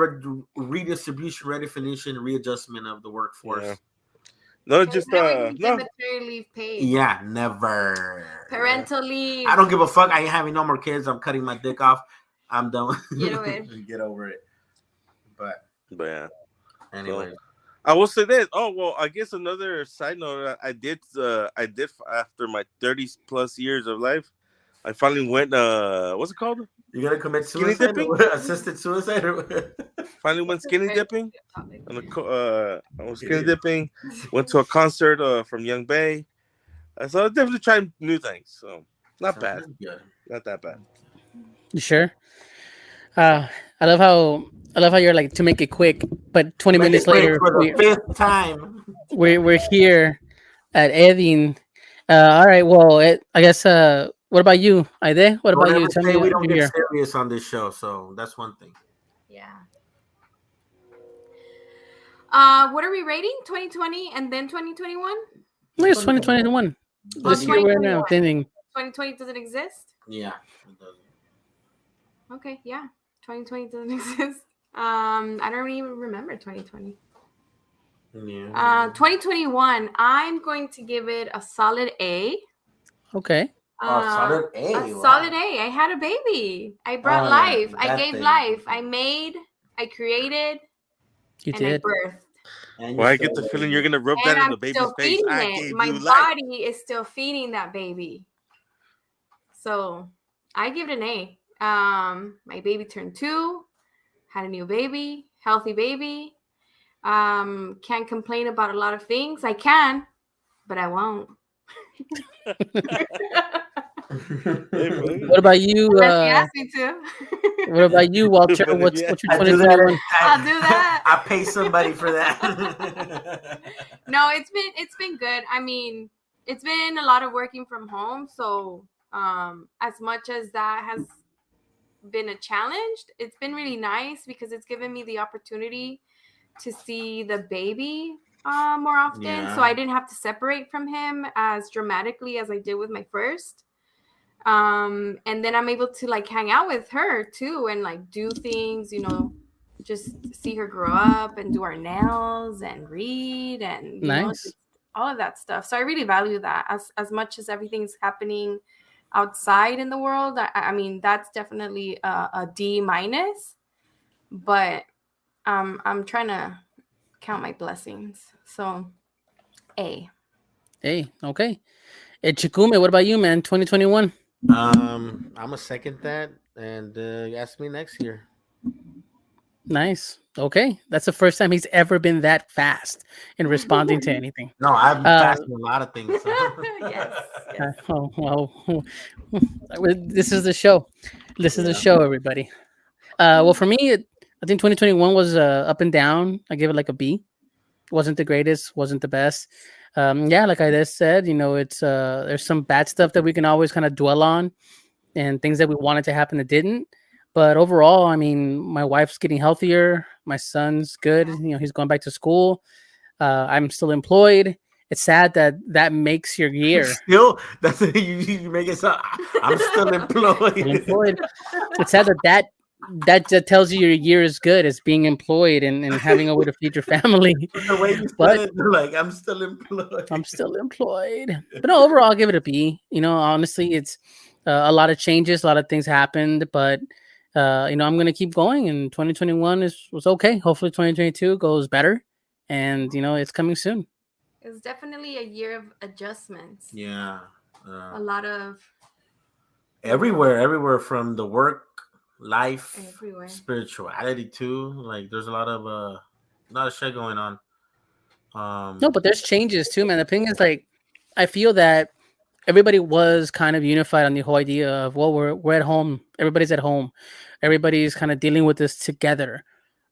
C: redistribution, redefinition, readjustment of the workforce.
D: Yeah. No, just
E: maternity leave paid.
C: Yeah, never.
E: Parental leave.
C: I don't give a fuck. I ain't having no more kids. I'm cutting my dick off. I'm done. Get over it. But yeah. Anyway,
D: so, I will say this. Oh well, I guess another side note. I did after my 30 plus years of life, I finally went. What's it called?
C: You gonna commit suicide? Assisted suicide?
D: Finally went skinny dipping. I was skinny dipping. Went to a concert from Young Bay. So I definitely tried new things. So not bad. Not that bad.
B: You sure? I love how you're like, to make it quick, but 20 minutes later,
C: for the fifth time,
B: we're here at Edine. All right. Well, I guess. What about you, Aide? What about you? Tell me.
C: We don't get serious on this show, so that's one thing.
E: Yeah. What are we rating? 2020 and then 2021?
B: No, it's 2021. This year we're now ending.
E: 2020 doesn't exist?
C: Yeah, it doesn't.
E: Okay, yeah. 2020 doesn't exist. I don't even remember 2020.
C: Yeah.
E: 2021, I'm going to give it a solid A.
B: Okay.
C: Solid A.
E: Solid A. I had a baby. I brought life. I gave life. I made. I created.
B: You did.
E: I birthed.
D: Well, I get the feeling you're gonna rub that in the baby's face.
E: My body is still feeding that baby. So I give it an A. My baby turned 2. Had a new baby. Healthy baby. Can't complain about a lot of things. I can, but I won't.
B: What about you?
E: Ask me to.
B: What about you, Walter? What's your 2021?
E: I'll do that.
C: I pay somebody for that.
E: No, it's been good. I mean, it's been a lot of working from home. So as much as that has been a challenge, it's been really nice because it's given me the opportunity to see the baby more often.
C: Yeah.
E: So I didn't have to separate from him as dramatically as I did with my first. And then I'm able to like hang out with her too and like do things, just see her grow up and do our nails and read and
B: Nice.
E: all of that stuff. So I really value that as much as everything's happening outside in the world. I mean, that's definitely a D minus, but I'm trying to count my blessings. So A.
B: Hey, okay. Hey, Chikume, what about you, man? 2021.
C: I'm a second that, and ask me next year.
B: Nice. Okay. That's the first time he's ever been that fast in responding to anything.
C: No, I've been fast in a lot of things. So.
E: Yes.
B: Well, this is the show. This is the show, everybody. Well, for me, I think 2021 was up and down. I give it like a B. Wasn't the greatest, wasn't the best. Yeah, like I just said, it's there's some bad stuff that we can always kind of dwell on and things that we wanted to happen that didn't. But overall, I mean, my wife's getting healthier. My son's good. He's going back to school. I'm still employed. It's sad that makes your year.
C: Still, that's you make it sound. I'm still employed.
B: It's sad that tells you your year is good. It's being employed and having a way to feed your family.
C: The way you said it, like I'm still employed.
B: But no, overall, I'll give it a B. Honestly, it's a lot of changes, a lot of things happened, but I'm gonna keep going. And 2021 was okay. Hopefully, 2022 goes better, and it's coming soon.
E: It's definitely a year of adjustments.
C: Yeah,
E: a lot of
C: everywhere from the work. Life,
E: everywhere.
C: Spirituality too. Like there's a lot of shit going on.
B: No, but there's changes too, man. The thing is, like, I feel that everybody was kind of unified on the whole idea of, well, we're at home. Everybody's at home. Everybody's kind of dealing with this together.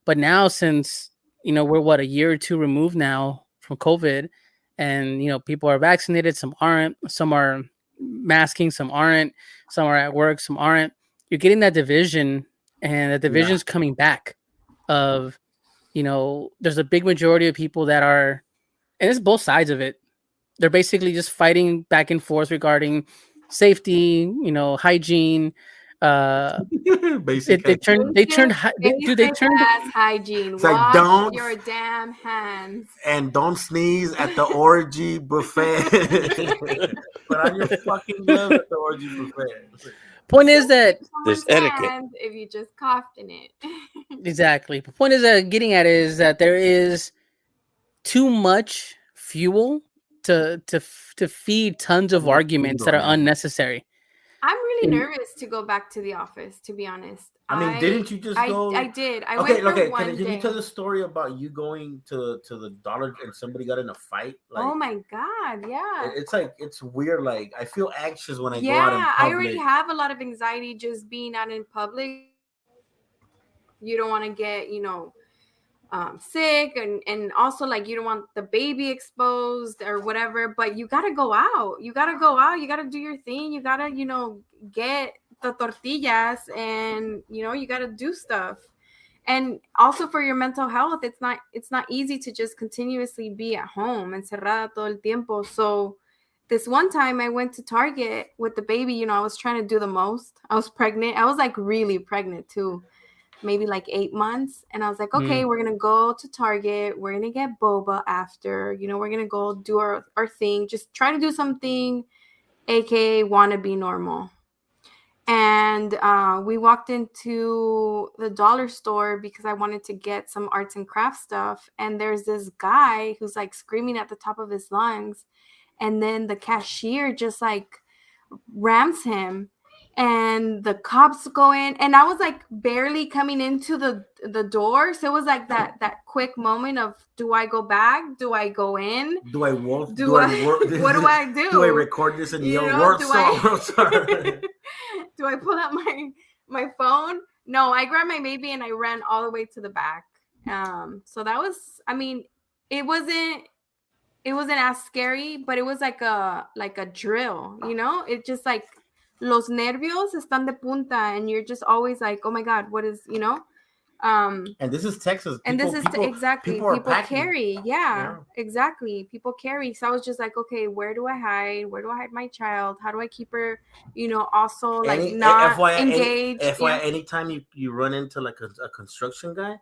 B: But now, since we're a year or two removed now from COVID, and people are vaccinated, some aren't, some are masking, some aren't, some are at work, some aren't. You're getting that division, and the division's coming back of, there's a big majority of people that are, and it's both sides of it. They're basically just fighting back and forth regarding safety, hygiene. They turned
E: hygiene.
C: It's like, don't
E: your damn hands
C: and don't sneeze at the orgy buffet. Put on your fucking glove at the orgy buffet.
B: Point is that
D: there's etiquette.
E: If you just coughed in it.
B: Exactly. The point is that getting at is that there is too much fuel to feed tons of arguments that are unnecessary.
E: I'm really nervous to go back to the office, to be honest.
C: I mean, didn't you just go?
E: I did. I
C: went
E: for one
C: Can
E: day.
C: you tell the story about you going to the dollar and somebody got in a fight? Like,
E: oh my God, yeah.
C: It's like, it's weird. Like, I feel anxious when I go out in public.
E: I already have a lot of anxiety just being out in public. You don't want to get, sick, and also like you don't want the baby exposed or whatever, but you got to go out. You got to do your thing. You got to, get the tortillas, and you got to do stuff. And also for your mental health, it's not easy to just continuously be at home encerrada todo el tiempo. So this one time I went to Target with the baby. I was trying to do the most. I was pregnant. I was like really pregnant too, maybe like 8 months. And I was like, okay, we're going to go to Target. We're going to get boba after, we're going to go do our thing. Just try to do something, aka want to be normal. And we walked into the dollar store because I wanted to get some arts and crafts stuff. And there's this guy who's like screaming at the top of his lungs. And then the cashier just like rams him. And the cops go in, and I was like barely coming into the door. So it was like that quick moment of, do I go back? Do I go in?
C: Do I walk?
E: What do I do?
C: Do I record this and yell words?
E: Do I pull out my phone? No, I grabbed my baby and I ran all the way to the back. So that was, I mean, it wasn't it wasn't as scary, but it was like a drill, you know? It just like los nervios están de punta, and you're just always like, oh my God, what is, you know?
C: And this is Texas.
E: And this is exactly people carry. Yeah, exactly. People carry. So I was just like, okay, where do I hide? Where do I hide my child? How do I keep her, you know, also like not engaged?
C: Anytime you run into like a construction guy,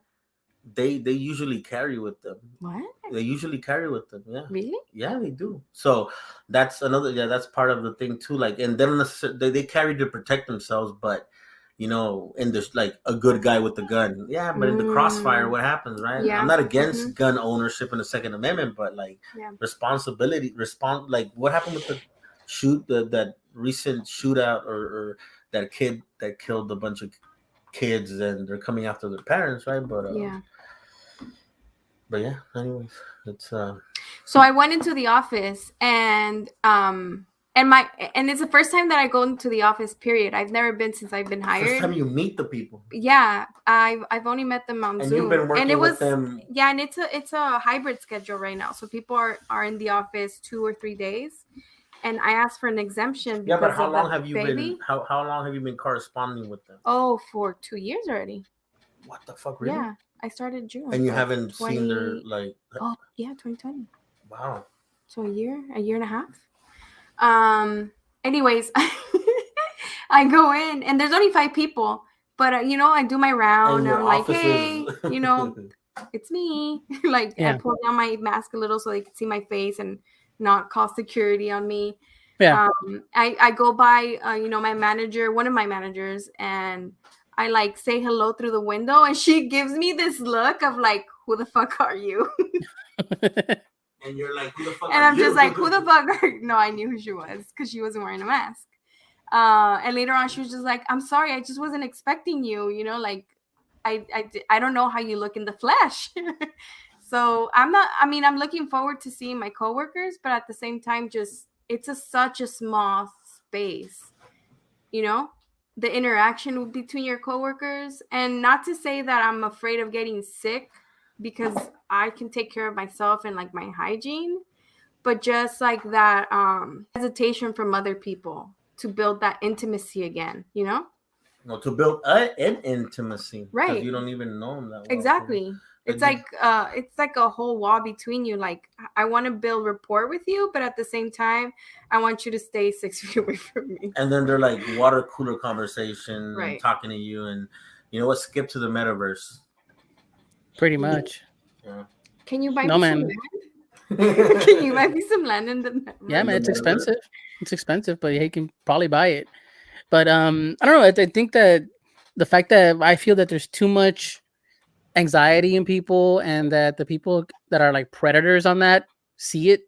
C: they usually carry with them.
E: What?
C: They usually carry with them. Yeah.
E: Really?
C: Yeah, they do. So that's another. Yeah, that's part of the thing too. Like, and then they carry to protect themselves, but. You know, in this like a good guy with the gun, yeah. But in the crossfire, what happens, right? Yeah. I'm not against gun ownership in the Second Amendment, but like responsibility, like what happened with that recent shootout or that kid that killed a bunch of kids, and they're coming after their parents, right? But anyways, it's
E: So I went into the office and it's the first time that I go into the office, period. I've never been since I've been hired.
C: First time you meet the people.
E: Yeah, I've only met them on Zoom.
C: You've been working with them.
E: Yeah, and it's a hybrid schedule right now. So people are in the office 2 or 3 days. And I asked for an exemption.
C: Yeah, but how long have you been corresponding with them?
E: Oh, for 2 years already.
C: What the fuck, really?
E: Yeah, I started June.
C: And you haven't seen their like?
E: Oh yeah, 2020.
C: Wow.
E: So a year and a half. Anyways, I go in and there's only 5 people, but you know, I do my round and I'm like, hey, you know, it's me. Like I pull down my mask a little so they can see my face and not call security on me. Yeah. I go by, you know, my manager, one of my managers, and I like say hello through the window, and she gives me this look of like, who the fuck are you?
C: And you're like, who the fuck?
E: And I'm just like, who the fuck are you? No, I knew who she was because she wasn't wearing a mask. And later on, she was just like, I'm sorry, I just wasn't expecting you. You know, like, I don't know how you look in the flesh. So I'm looking forward to seeing my coworkers, but at the same time, just it's such a small space. You know, the interaction between your coworkers, and not to say that I'm afraid of getting sick, because I can take care of myself and like my hygiene, but just like that hesitation from other people to build that intimacy again, you know?
C: No, to build an intimacy,
E: right?
C: You don't even know them that well.
E: Exactly. It's like a whole wall between you. Like, I want to build rapport with you, but at the same time, I want you to stay 6 feet away from me.
C: And then they're like water cooler conversation, right? And talking to you, and you know what? Skip to the metaverse.
B: Pretty much.
C: Yeah.
E: Can you buy me some land? Can you buy me some land in the metaverse?
B: Yeah, man, it's expensive. It's expensive, but he can probably buy it. But I don't know. I think that the fact that I feel that there's too much anxiety in people, and that the people that are like predators on that see it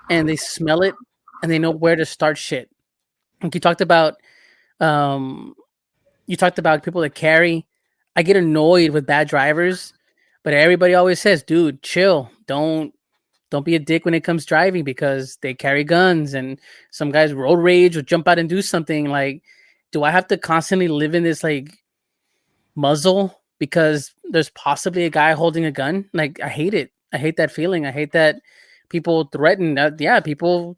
B: and they smell it and they know where to start shit. Like you talked about people that carry. I get annoyed with bad drivers, but everybody always says, dude, chill. Don't be a dick when it comes driving, because they carry guns, and some guys road rage or jump out and do something. Like, do I have to constantly live in this like muzzle because there's possibly a guy holding a gun? Like, I hate it. I hate that feeling. I hate that people threaten that. Yeah, people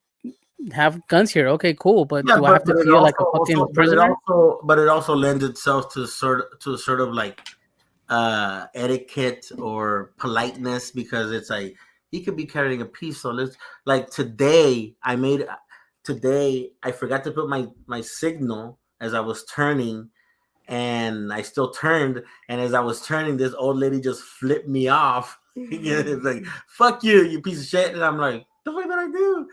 B: have guns here. Okay, cool. But do I have to feel like a fucking prisoner?
C: But it also lends itself to sort of like etiquette or politeness, because it's like, he could be carrying a piece. So let's, like, today I forgot to put my signal as I was turning, and I still turned, and as I was turning, this old lady just flipped me off. It's like, fuck you, you piece of shit. And I'm like, the fuck did I do?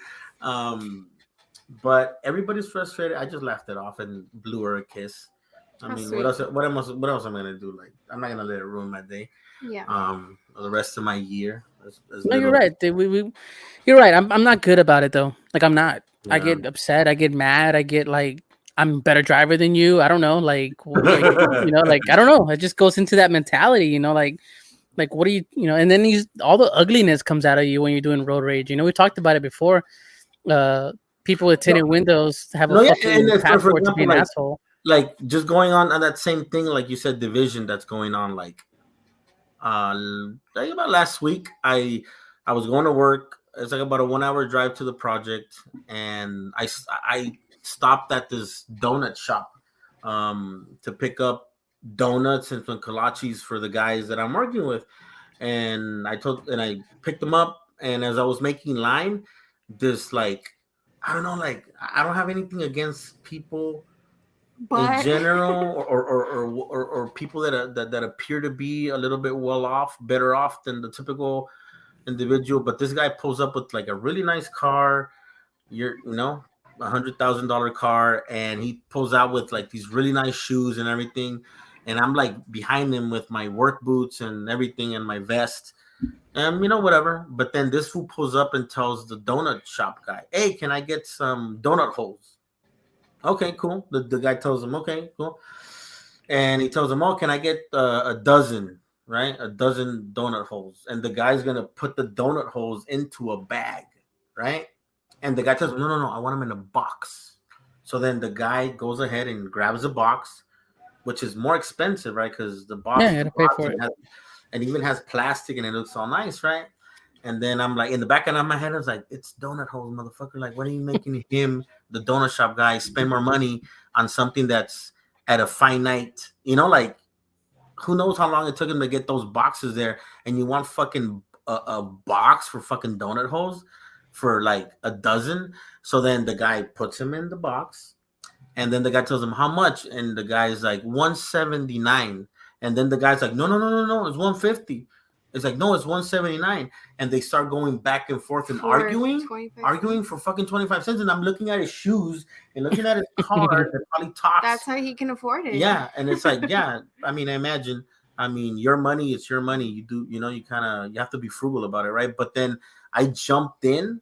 C: But everybody's frustrated. I just laughed it off and blew her a kiss. I mean, what else am I gonna do? Like, I'm not gonna let it ruin my day.
E: Yeah.
C: The rest of my year.
B: No, you're right. You're right. I'm not good about it though. Like, I'm not. Yeah. I get upset. I get mad. I get like, I'm a better driver than you. I don't know. Like you know, like, I don't know. It just goes into that mentality, you know, like what do you know? And then all the ugliness comes out of you when you're doing road rage. You know, we talked about it before. People with tinted windows have a fucking passport to be an asshole.
C: Like, just going on that same thing, like you said, division that's going on. Like about last week, I was going to work. it's like about a 1 hour drive to the project, and I stopped at this donut shop to pick up donuts and some kolaches for the guys that I'm working with. And I picked them up, and as I was making line, this like, I don't know, like I don't have anything against people in general, or people that appear to be a little bit better off than the typical individual. But this guy pulls up with like a really nice car, $100,000 car, and he pulls out with like these really nice shoes and everything. And I'm like behind him with my work boots and everything and my vest, and whatever. But then this fool pulls up and tells the donut shop guy, "Hey, can I get some donut holes?" Okay, cool. The guy tells him, "Okay, cool." And he tells him, "Oh, can I get a dozen, right? A dozen donut holes." And the guy's going to put the donut holes into a bag, right? And the guy tells him, no, I want them in a box. So then the guy goes ahead and grabs a box, which is more expensive, right? Because the box,
B: you gotta pay for it.
C: And even has plastic, and it looks all nice, right? And then I'm like, in the back of my head, I was like, it's donut holes, motherfucker. Like, what are you making him, the donut shop guy, spend more money on something that's at a finite, like, who knows how long it took him to get those boxes there, and you want fucking a box for fucking donut holes for like a dozen. So then the guy puts him in the box, and then the guy tells him how much, and the guy's like $179, and then the guy's like, no, it's $150. It's like, no, it's $179, and they start going back and forth and arguing for fucking 25 cents. And I'm looking at his shoes and looking at his car that probably talks.
E: That's how he can afford it.
C: Yeah, and it's like, yeah. I mean, your money, it's your money. You do, you have to be frugal about it, right? But then I jumped in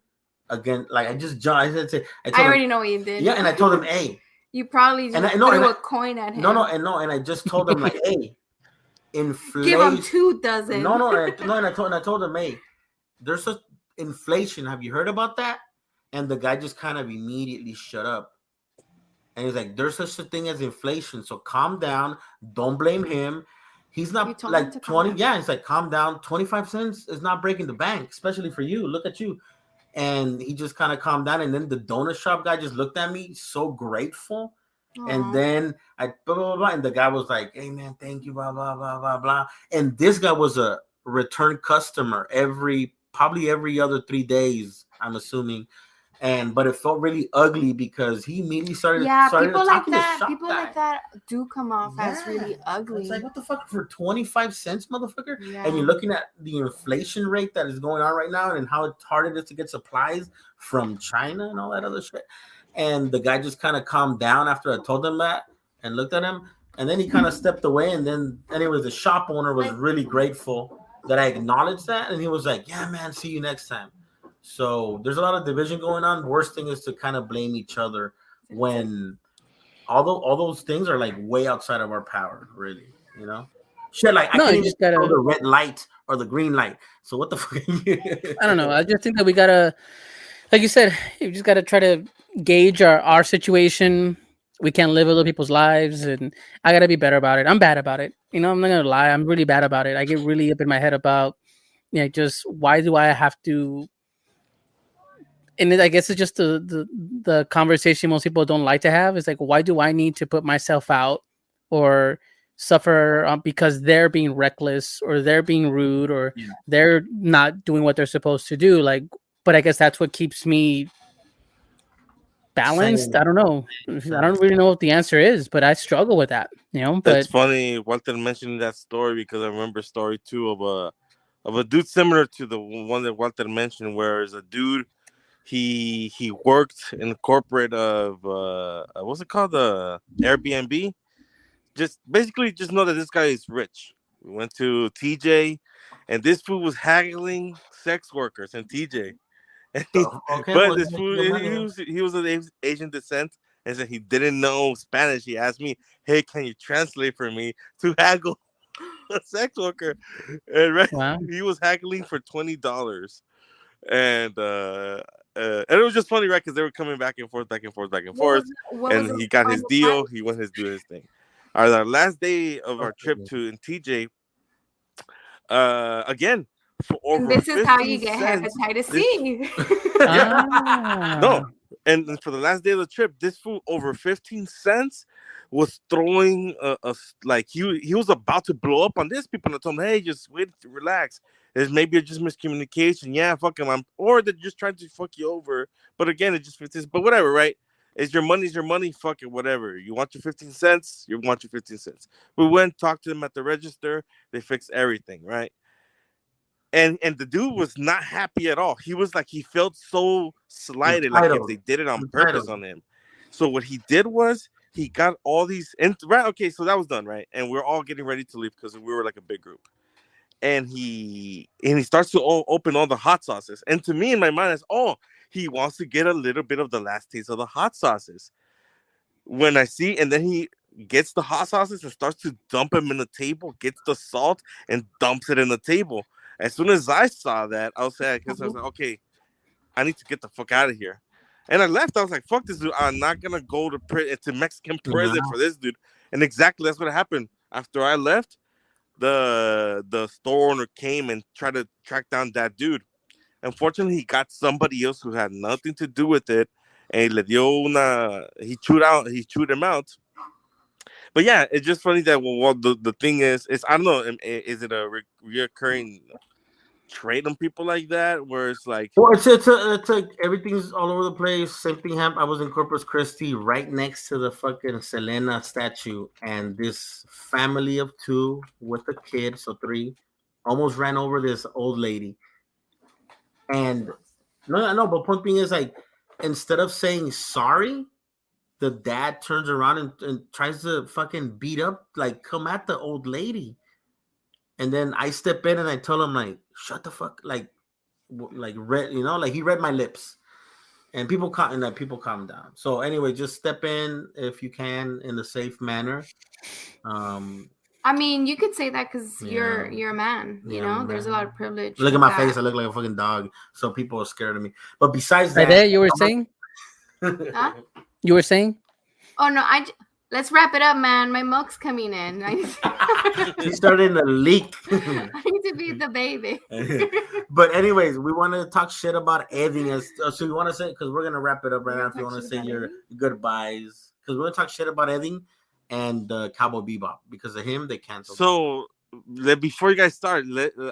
C: again, like I just jumped. I
E: already know what you did.
C: Yeah, and I told him, hey.
E: You probably just threw a coin at him.
C: And I just told him like, hey. Inflation.
E: Give him 2 dozen.
C: And I told him, hey, there's such inflation. Have you heard about that? And the guy just kind of immediately shut up. And he's like, there's such a thing as inflation. So calm down. Don't blame him. He's not like 20. Yeah, it's like, calm down. 25 cents is not breaking the bank, especially for you. Look at you. And he just kind of calmed down. And then the donut shop guy just looked at me so grateful. Aww. And then I blah, blah, blah, and the guy was like, hey man, thank you, blah blah blah blah blah. And this guy was a return customer probably every other 3 days, I'm assuming. But it felt really ugly because he immediately started
E: people like that.
C: People
E: like that do come off as really ugly.
C: It's like, what the fuck, for 25 cents, motherfucker?
E: Yeah.
C: And you're looking at the inflation rate that is going on right now and how hard it is to get supplies from China and all that other shit. And the guy just kind of calmed down after I told him that and looked at him. And then he kind of stepped away. And then, anyways, the shop owner was really grateful that I acknowledged that. And he was like, yeah, man, see you next time. So there's a lot of division going on. The worst thing is to kind of blame each other when all those things are like way outside of our power, really, Shit, like I can't even control the red light or the green light. So what the fuck?
B: I don't know. I just think that we gotta, like you said, you just gotta try to gauge our situation. We can't live other people's lives, and I gotta be better about it. I'm bad about it. I'm not gonna lie. I'm really bad about it. I get really up in my head about, just why do I have to? And I guess it's just the conversation most people don't like to have. Is like, why do I need to put myself out or suffer because they're being reckless or they're being rude or they're not doing what they're supposed to do? Like, but I guess that's what keeps me balanced. I don't know. I don't really know what the answer is, but I struggle with that. But
D: it's funny Walter mentioned that story because I remember a story too of a dude similar to the one that Walter mentioned, where is a dude he worked in the corporate of what's it called, the Airbnb. Just basically just know that this guy is rich. We went to TJ, and this fool was haggling sex workers in TJ. But this fool, he was of Asian descent, and said he didn't know Spanish. He asked me, "Hey, can you translate for me to haggle a sex worker?" And he was haggling for $20, and it was just funny, right? Because they were coming back and forth, and he got his deal. He went to do his thing. Our last day of our trip to TJ, again, for over.
E: And this is how you get
D: cents,
E: hepatitis C.
D: No, and for the last day of the trip, this fool over 15 cents was throwing like he was about to blow up on this people and I told him, hey, just wait, relax. There's maybe just miscommunication. Yeah, fuck him. Or they're just trying to fuck you over. But again, it just fits. But whatever, right? It's your money. Fuck it, whatever. You want your 15 cents? You want your 15 cents. We went, talked to them at the register. They fixed everything, right? And the dude was not happy at all. He was like, he felt so slighted, like if they did it on purpose on him. So what he did was he got all these, right? Okay, so that was done, right? And we're all getting ready to leave because we were like a big group. And he starts to open all the hot sauces. And to me, in my mind, it's, he wants to get a little bit of the last taste of the hot sauces. When I see, and then he gets the hot sauces and starts to dump them in the table, gets the salt and dumps it in the table. As soon as I saw that, I was like, okay, I need to get the fuck out of here. And I left. I was like, fuck this dude. I'm not going to go to Mexican prison for this dude. And exactly that's what happened. After I left, the store owner came and tried to track down that dude. Unfortunately, he got somebody else who had nothing to do with it, and he chewed him out. But yeah, it's just funny that the thing is I don't know, is it a reoccurring trait on people like that where it's like,
C: well, it's like everything's all over the place. Same thing happened. I was in Corpus Christi, right next to the fucking Selena statue, and this family of two with a kid, so 3, almost ran over this old lady. And no, but point being is, like, instead of saying sorry, the dad turns around and tries to fucking beat up, like, come at the old lady. And then I step in and I tell him, like, shut the fuck, like read, like he read my lips. And people calm down. So anyway, just step in if you can in a safe manner.
E: I mean, you could say that because you're a man, you know. There's a lot of privilege.
C: Look at my face; I look like a fucking dog, so people are scared of me. But besides that,
B: there you were saying.
E: Huh?
B: You were saying?
E: Oh no! Let's wrap it up, man. My milk's coming in.
C: She's starting to leak.
E: I need to feed the baby.
C: But anyways, we want to talk shit about editing. So you want to say, because we're gonna wrap it up right now. If you want to say your goodbyes, because we're gonna talk shit about editing and Cowboy Bebop. Because of him, they canceled.
D: So before you guys start,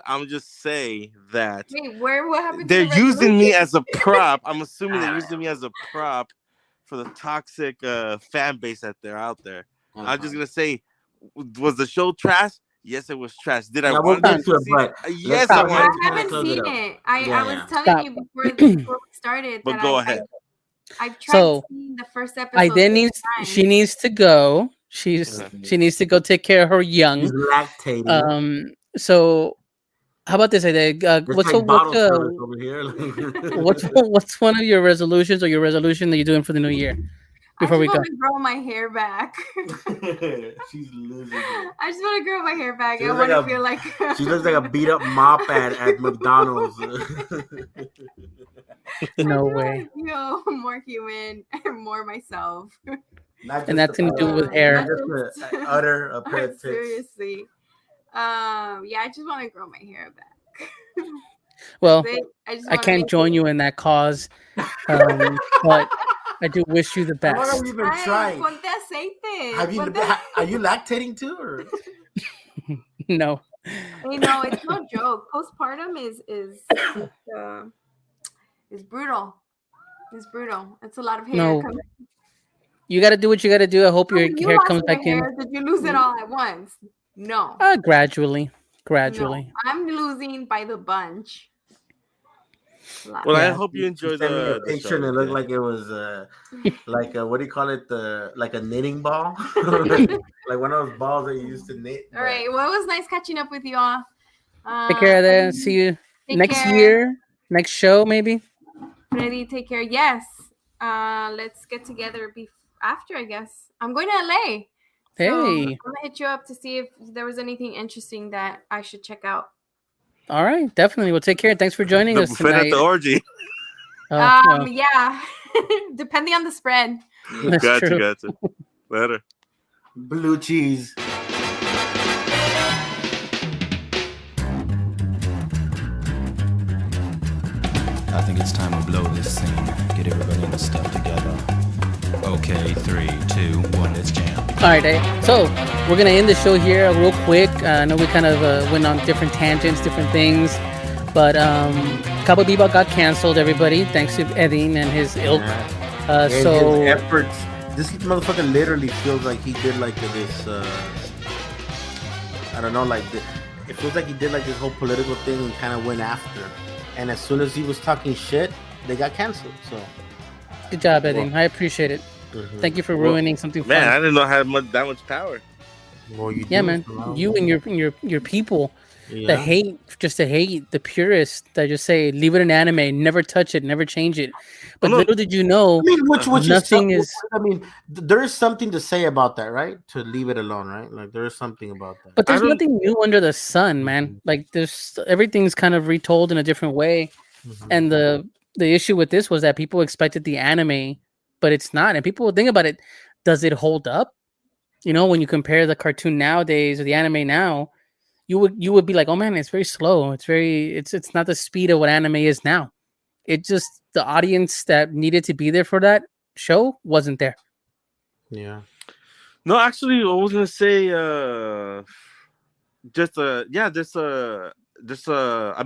D: I'm just say that
E: what happened?
D: They're using me as a prop. I'm assuming they're using me as a prop for the toxic fan base that they're out there. I'm just gonna say, was the show trash? Yes, it was trash. Did I want to see it? Yes, I wanted to.
E: I haven't seen it. I was telling you before we started.
D: But go ahead.
E: I've tried seeing the first episode.
B: She needs to go. She needs to go take care of her young.
C: She's lactating.
B: So how about this idea? What's one of your resolutions or your resolution that you're doing for the new year? Before we go, I just want to
E: grow my hair back.
C: She's losing it.
E: I just want to grow my hair back. I want to feel like
C: she looks like a beat up mop at McDonald's.
B: No way.
E: More human and more myself.
B: And that's to do with hair.
C: Utter a pair of tits.
E: Seriously. I just want to grow my hair back.
B: Well, I can't join you in that cause, but I do wish you the best.
C: How long have you been trying? Are you lactating too, or?
B: No.
E: It's no joke. Postpartum is brutal. It's brutal. It's a lot of hair.
B: No. You got to do what you got to do. I hope your hair comes back in.
E: Did you lose it all at once? No.
B: Gradually.
E: No, I'm losing by the bunch.
D: Well, I hope you enjoy the
C: picture. And it looked like it was like what do you call it? Like a knitting ball, like one of those balls that you used to knit.
E: All right. Well, it was nice catching up with you all.
B: Take care of that. See you next year. Next show, maybe.
E: Ready? Take care. Yes. Let's get together after. I guess I'm going to LA.
B: Hey.
E: So I'm gonna hit you up to see if there was anything interesting that I should check out.
B: All right, definitely. Well, take care. Thanks for joining us tonight.
D: At the orgy.
E: Yeah, depending on the spread.
D: Gotcha. Later.
C: Blue cheese.
A: I think it's time we blow this scene. Get everybody in the stuff together. Okay, 3, 2, 1, let's jam.
B: All right, so we're gonna end the show here real quick. I know we kind of went on different tangents, different things, but Cowboy Bebop got canceled. Everybody, thanks to Edin and his ilk. So
C: his efforts. This motherfucker literally feels like he did like this. I don't know, like it feels like he did like this whole political thing and kind of went after. And as soon as he was talking shit, they got canceled. So
B: good job, Edin. I appreciate it. Mm-hmm. Thank you for ruining something fun.
D: Man, I didn't know I had that much power.
C: Well, you
B: yeah, man. You and your people that hate, just to hate, the purists that just say, leave it in anime, never touch it, never change it. But little did you know, nothing is.
C: I mean, there is something to say about that, right? To leave it alone, right? Like there is something about that.
B: But there's nothing new under the sun, man. Like everything's kind of retold in a different way. Mm-hmm. And the issue with this was that people expected the anime, but it's not. And people would think about it. Does it hold up? You know, when you compare the cartoon nowadays or the anime now, you would be like, oh man, it's very slow. It's not the speed of what anime is now. It just, the audience that needed to be there for that show wasn't there.
C: Yeah.
D: No, actually, I was gonna say, I've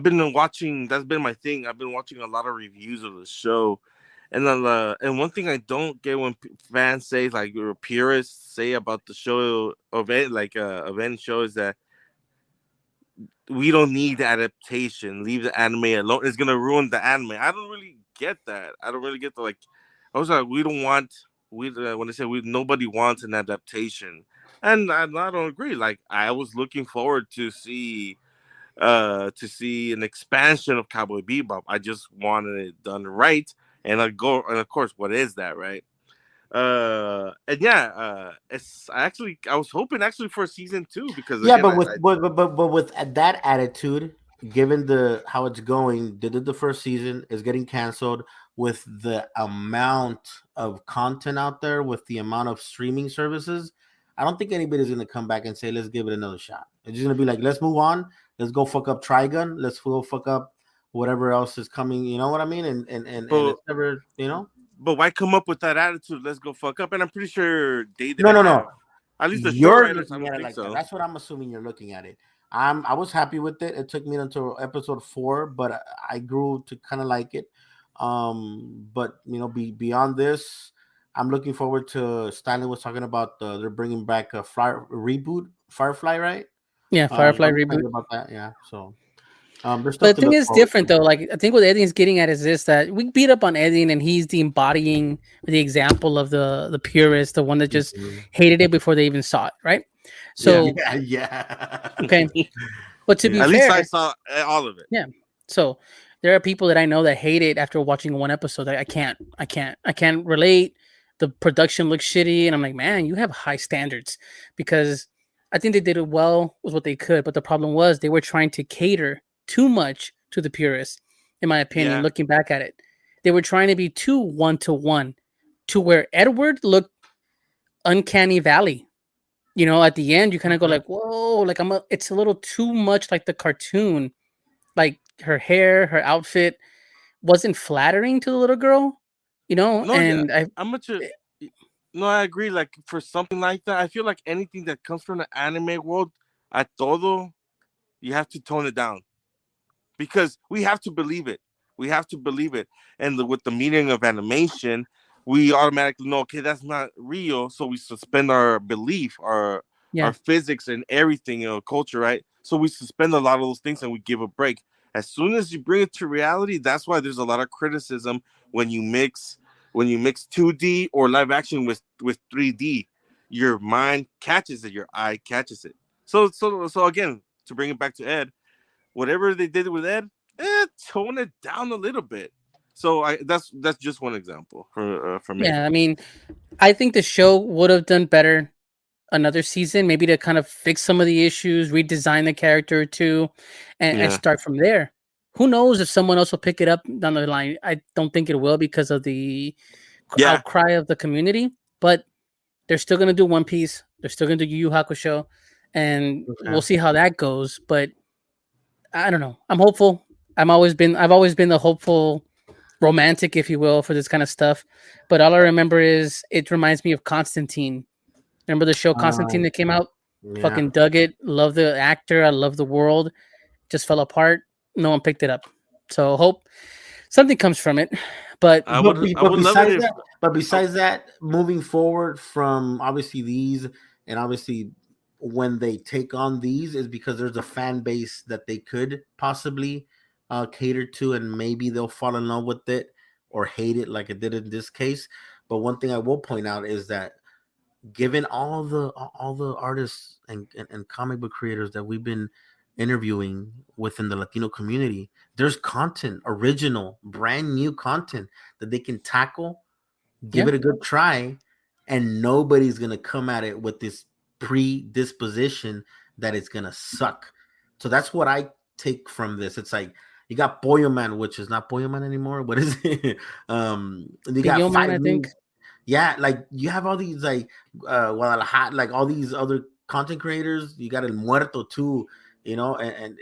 D: been watching. That's been my thing. I've been watching a lot of reviews of the show, and one thing I don't get when fans say, like, or purists say about the show event show, is that we don't need the adaptation. Leave the anime alone. It's gonna ruin the anime. I don't really get that. I don't really get the, like. I was like, we don't want. When they say nobody wants an adaptation, and I don't agree. Like, I was looking forward to see an expansion of Cowboy Bebop. I just wanted it done right, and of course, what is that, right? It's actually, I was hoping for a season 2 because
C: but with that attitude, given how it's going, they did the first season, is getting canceled. With the amount of content out there, with the amount of streaming services, I don't think anybody's gonna come back and say, let's give it another shot. It's just gonna be like, let's move on, let's go fuck up Trigun, let's go fuck up whatever else is coming, you know what I mean? And it's never, you know.
D: But why come up with that attitude? Let's go fuck up. And I'm pretty sure they did.
C: No.
D: At least
C: you're looking at it like that. That's what I'm assuming you're looking at it. I was happy with it. It took me until episode 4, but I grew to kind of like it. But you know, beyond this, I'm looking forward to. Stanley was talking about they're bringing back a Firefly, right?
B: Yeah, Firefly reboot.
C: About that, yeah. So.
B: But the thing is different though. Like, I think what Edin's getting at is this: that we beat up on Edin, and he's the embodying, the example of the purist, the one that just hated it before they even saw it, right? So
C: yeah.
B: Okay, but to be fair,
D: at least I saw all of it.
B: Yeah. So there are people that I know that hate it after watching one episode. I can't relate. The production looks shitty, and I'm like, man, you have high standards, because I think they did it well with what they could, but the problem was they were trying to cater too much to the purists, in my opinion. Looking back at it, they were trying to be too 1-to-1, to where Edward looked uncanny valley. You know, at the end, you kind of go like, whoa, like it's a little too much like the cartoon. Like her hair, her outfit wasn't flattering to the little girl. You know,
D: I agree. Like, for something like that, I feel like anything that comes from the anime world, at todo, you have to tone it down. Because we have to believe it. And with the meaning of animation, we automatically know, okay, that's not real. So we suspend our belief, our physics and everything, you know, culture, right? So we suspend a lot of those things and we give a break. As soon as you bring it to reality, that's why there's a lot of criticism when you mix 2D or live action with 3D. Your mind catches it, your eye catches it. So again, to bring it back to Ed, whatever they did with Ed, tone it down a little bit. So that's just one example for me.
B: Yeah, I mean, I think the show would have done better another season, maybe to kind of fix some of the issues, redesign the character or two, and start from there. Who knows if someone else will pick it up down the line? I don't think it will, because of the outcry of the community. But they're still going to do One Piece. They're still going to do Yu Yu Hakusho, and we'll see how that goes. But I don't know. I'm hopeful. I've always been the hopeful romantic, if you will, for this kind of stuff. But all I remember is it reminds me of Constantine. Remember the show Constantine that came out?
C: Yeah.
B: Fucking dug it. Love the actor. I love the world. Just fell apart. No one picked it up. So hope something comes from it. But
C: besides that, moving forward from obviously these, and obviously when they take on these, is because there's a fan base that they could possibly cater to, and maybe they'll fall in love with it or hate it like it did in this case. But one thing I will point out is that given all the artists and comic book creators that we've been interviewing within the Latino community, there's content, original, brand new content that they can tackle, give it a good try, and nobody's gonna come at it with this predisposition that it's gonna suck. So that's what I take from this. It's like you got Pollo Man, which is not Pollo Man anymore. What is it? You got
B: Man, I think.
C: Yeah, like you have all these like like all these other content creators. You got El Muerto too, you know, and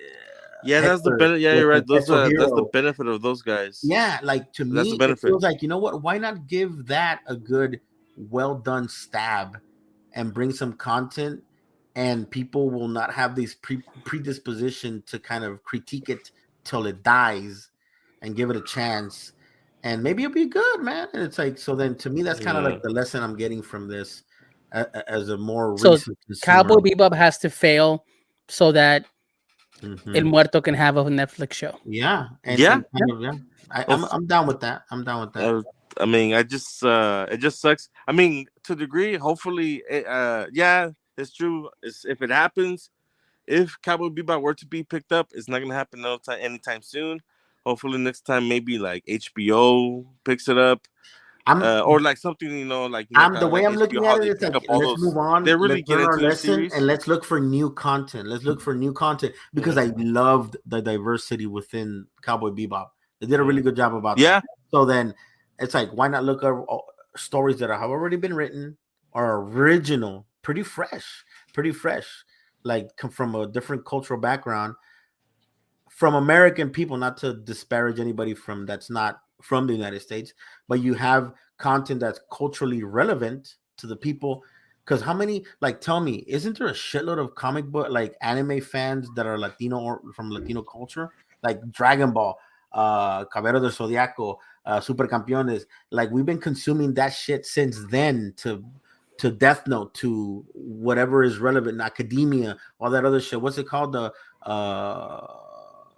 D: yeah, that's the benefit. Yeah, you're right. That's the benefit of those guys.
C: Yeah, like to me, it feels like, you know what? Why not give that a good, well done stab, and bring some content, and people will not have this predisposition to kind of critique it till it dies, and give it a chance. And maybe it'll be good, man. And it's like, so then to me, that's kind of like the lesson I'm getting from this as a more recent consumer.
B: Cowboy Bebop has to fail so that El Muerto can have a Netflix show.
C: Yeah. I'm down with that.
D: I mean, it just sucks. I mean, to a degree, hopefully, it's true. If it happens, if Cowboy Bebop were to be picked up, it's not going to happen anytime soon. Hopefully next time, maybe like HBO picks it up, or like something,
C: the way I'm looking at it is like, let's move on.
D: They really get into
C: the series, and let's look for new content. Because I loved the diversity within Cowboy Bebop. They did a really good job about that. So then it's like, why not look at stories that have already been written, are original, pretty fresh, like come from a different cultural background. From American people, not to disparage anybody that's not from the United States, but you have content that's culturally relevant to the people. Because how many, like, tell me, isn't there a shitload of comic book, like anime fans that are Latino or from Latino culture? Like Dragon Ball, Caballero del Zodiaco, Super Campeones. Like, we've been consuming that shit since then, to Death Note, to whatever is relevant, Academia, all that other shit. What's it called? The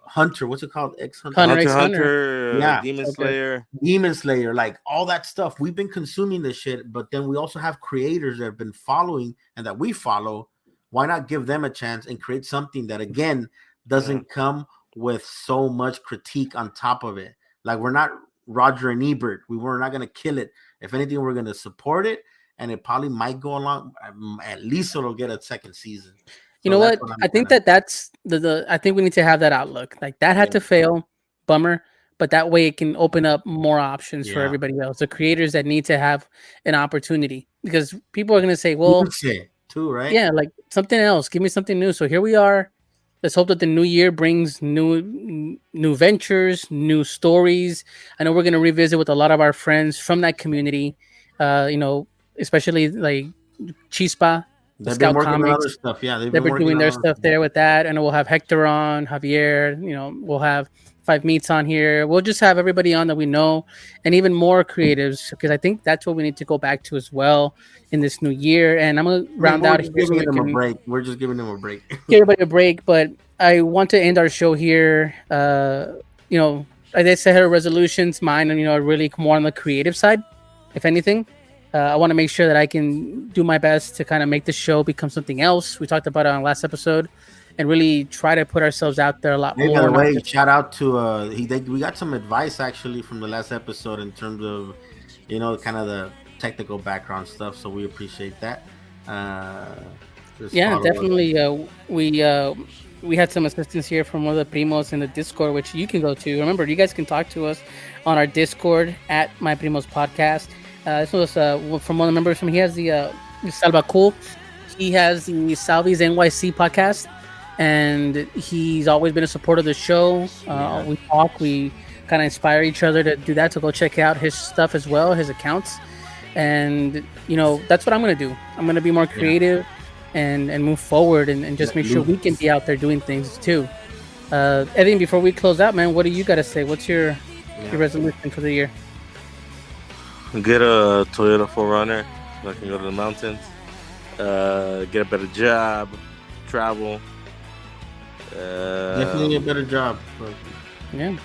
C: Hunter, what's it called?
D: Hunter,
C: yeah,
D: Demon
C: Slayer, like all that stuff. We've been consuming this shit, but then we also have creators that have been following and that we follow. Why not give them a chance and create something that, again, doesn't come with so much critique on top of it? Like, we're not Roger and Ebert. We're not going to kill it. If anything, we're going to support it, and it probably might go along. At least it'll get a second season.
B: You know what? I think that's I think we need to have that outlook. Like, that had to fail, bummer, but that way it can open up more options for everybody else. The creators that need to have an opportunity, because people are going to say, well,
C: too, right?
B: Yeah, like something else. Give me something new. So here we are. Let's hope that the new year brings new ventures, new stories. I know we're going to revisit with a lot of our friends from that community, especially like Chispa.
C: They've been working on other stuff. Yeah,
B: they've been doing their stuff there with that. And we'll have Hector on, Javier. We'll have Five Meats on here. We'll just have everybody on that we know, and even more creatives, because I think that's what we need to go back to as well in this new year. And I'm gonna round out here.
C: We're just giving them a break.
B: Give everybody a break, but I want to end our show here. As I said, her resolutions, mine, and are really more on the creative side, if anything. I want to make sure that I can do my best to kind of make the show become something else. We talked about it on last episode, and really try to put ourselves out there a lot more.
C: By the way, shout out to we got some advice actually from the last episode in terms of kind of the technical background stuff. So we appreciate that.
B: Definitely. We had some assistance here from one of the Primos in the Discord, which you can go to. Remember, you guys can talk to us on our Discord at MyPrimos Podcast. This was from one of the members. He has the Salva Cool. He has the Salvi's NYC podcast, and he's always been a supporter of the show. We talk, we kind of inspire each other to do that. So go check out his stuff as well, his accounts. And, that's what I'm going to do. I'm going to be more creative and move forward and just make sure we can be out there doing things too. Eddie, before we close out, man, what do you got to say? What's your resolution for the year?
D: Get a Toyota 4Runner so I can go to the mountains. Get a better job. Travel.
C: Definitely a better job.
B: Yeah.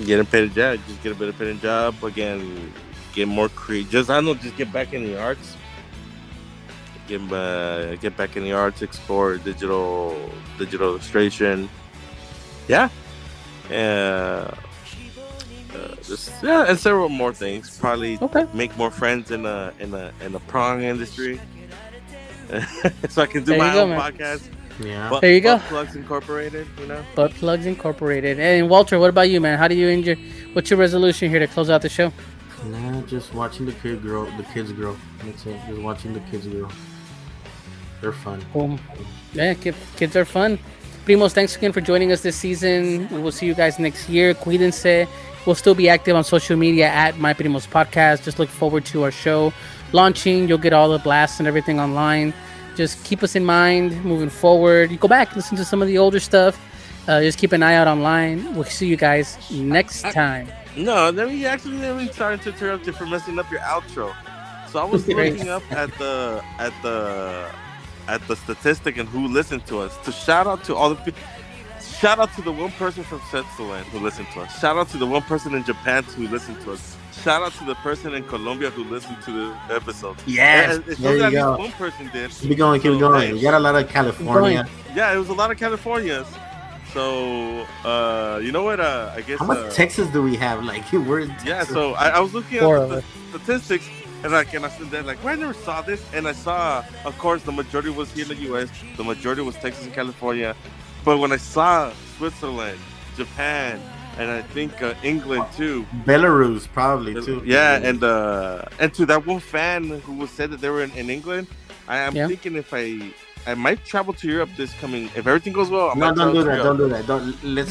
D: Get a better job. Just get a better paying job. Again, get more creative. Just get back in the arts. Get back in the arts. Explore digital illustration. Yeah. And several more things. Probably make more friends in the prong industry. So I can do my own podcast.
C: Yeah.
B: There you go.
D: Butt Plugs Incorporated,
B: Butt Plugs Incorporated. And Walter, what about you, man? How do you enjoy? What's your resolution here to close out the show?
C: Nah, just watching the kids grow. That's it. Just watching the kids grow. They're fun.
B: Cool. Yeah, kids are fun. Primos, thanks again for joining us this season. We will see you guys next year. Cuídense. We'll still be active on social media at MyPrimos Podcast. Just look forward to our show launching. You'll get all the blasts and everything online. Just keep us in mind moving forward. You go back, listen to some of the older stuff. Just keep an eye out online. We'll see you guys next time.
D: No, let me sorry to interrupt you for messing up your outro. So I was looking up at the statistic and who listened to us. To shout out to all the people. Shout out to the one person from Switzerland who listened to us. Shout out to the one person in Japan who listened to us. Shout out to the person in Colombia who listened to the episode.
C: Yes, there you go.
D: One person did.
C: Keep going. Hey, we got a lot of California.
D: Yeah, it was a lot of Californians. So, you know what? I guess.
C: How much Texas do we have? Like, we're in Texas.
D: Yeah. So I was looking at the statistics, and I said that I never saw this, and I saw, of course, the majority was here in the U.S. The majority was Texas and California, but when I saw Switzerland, Japan, and I think England too,
C: Belarus probably too.
D: Yeah, and to that one fan who said that they were in England, I am thinking if I might travel to Europe this coming. If everything goes well,
C: don't do that.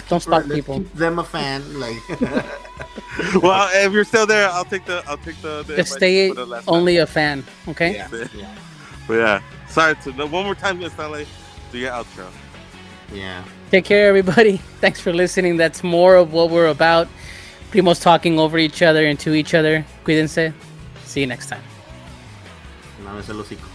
C: Don't
B: stop people.
C: Keep them a fan. Like,
D: well, if you're still there, I'll take the.
B: Just stay only a fan, okay?
C: Yeah.
D: But yeah, sorry one more time, EStanley, do your outro.
C: Yeah.
B: Take care, everybody. Thanks for listening. That's more of what we're about. Primos talking over each other and to each other. Cuídense. See you next time.
C: Lávese el hocico.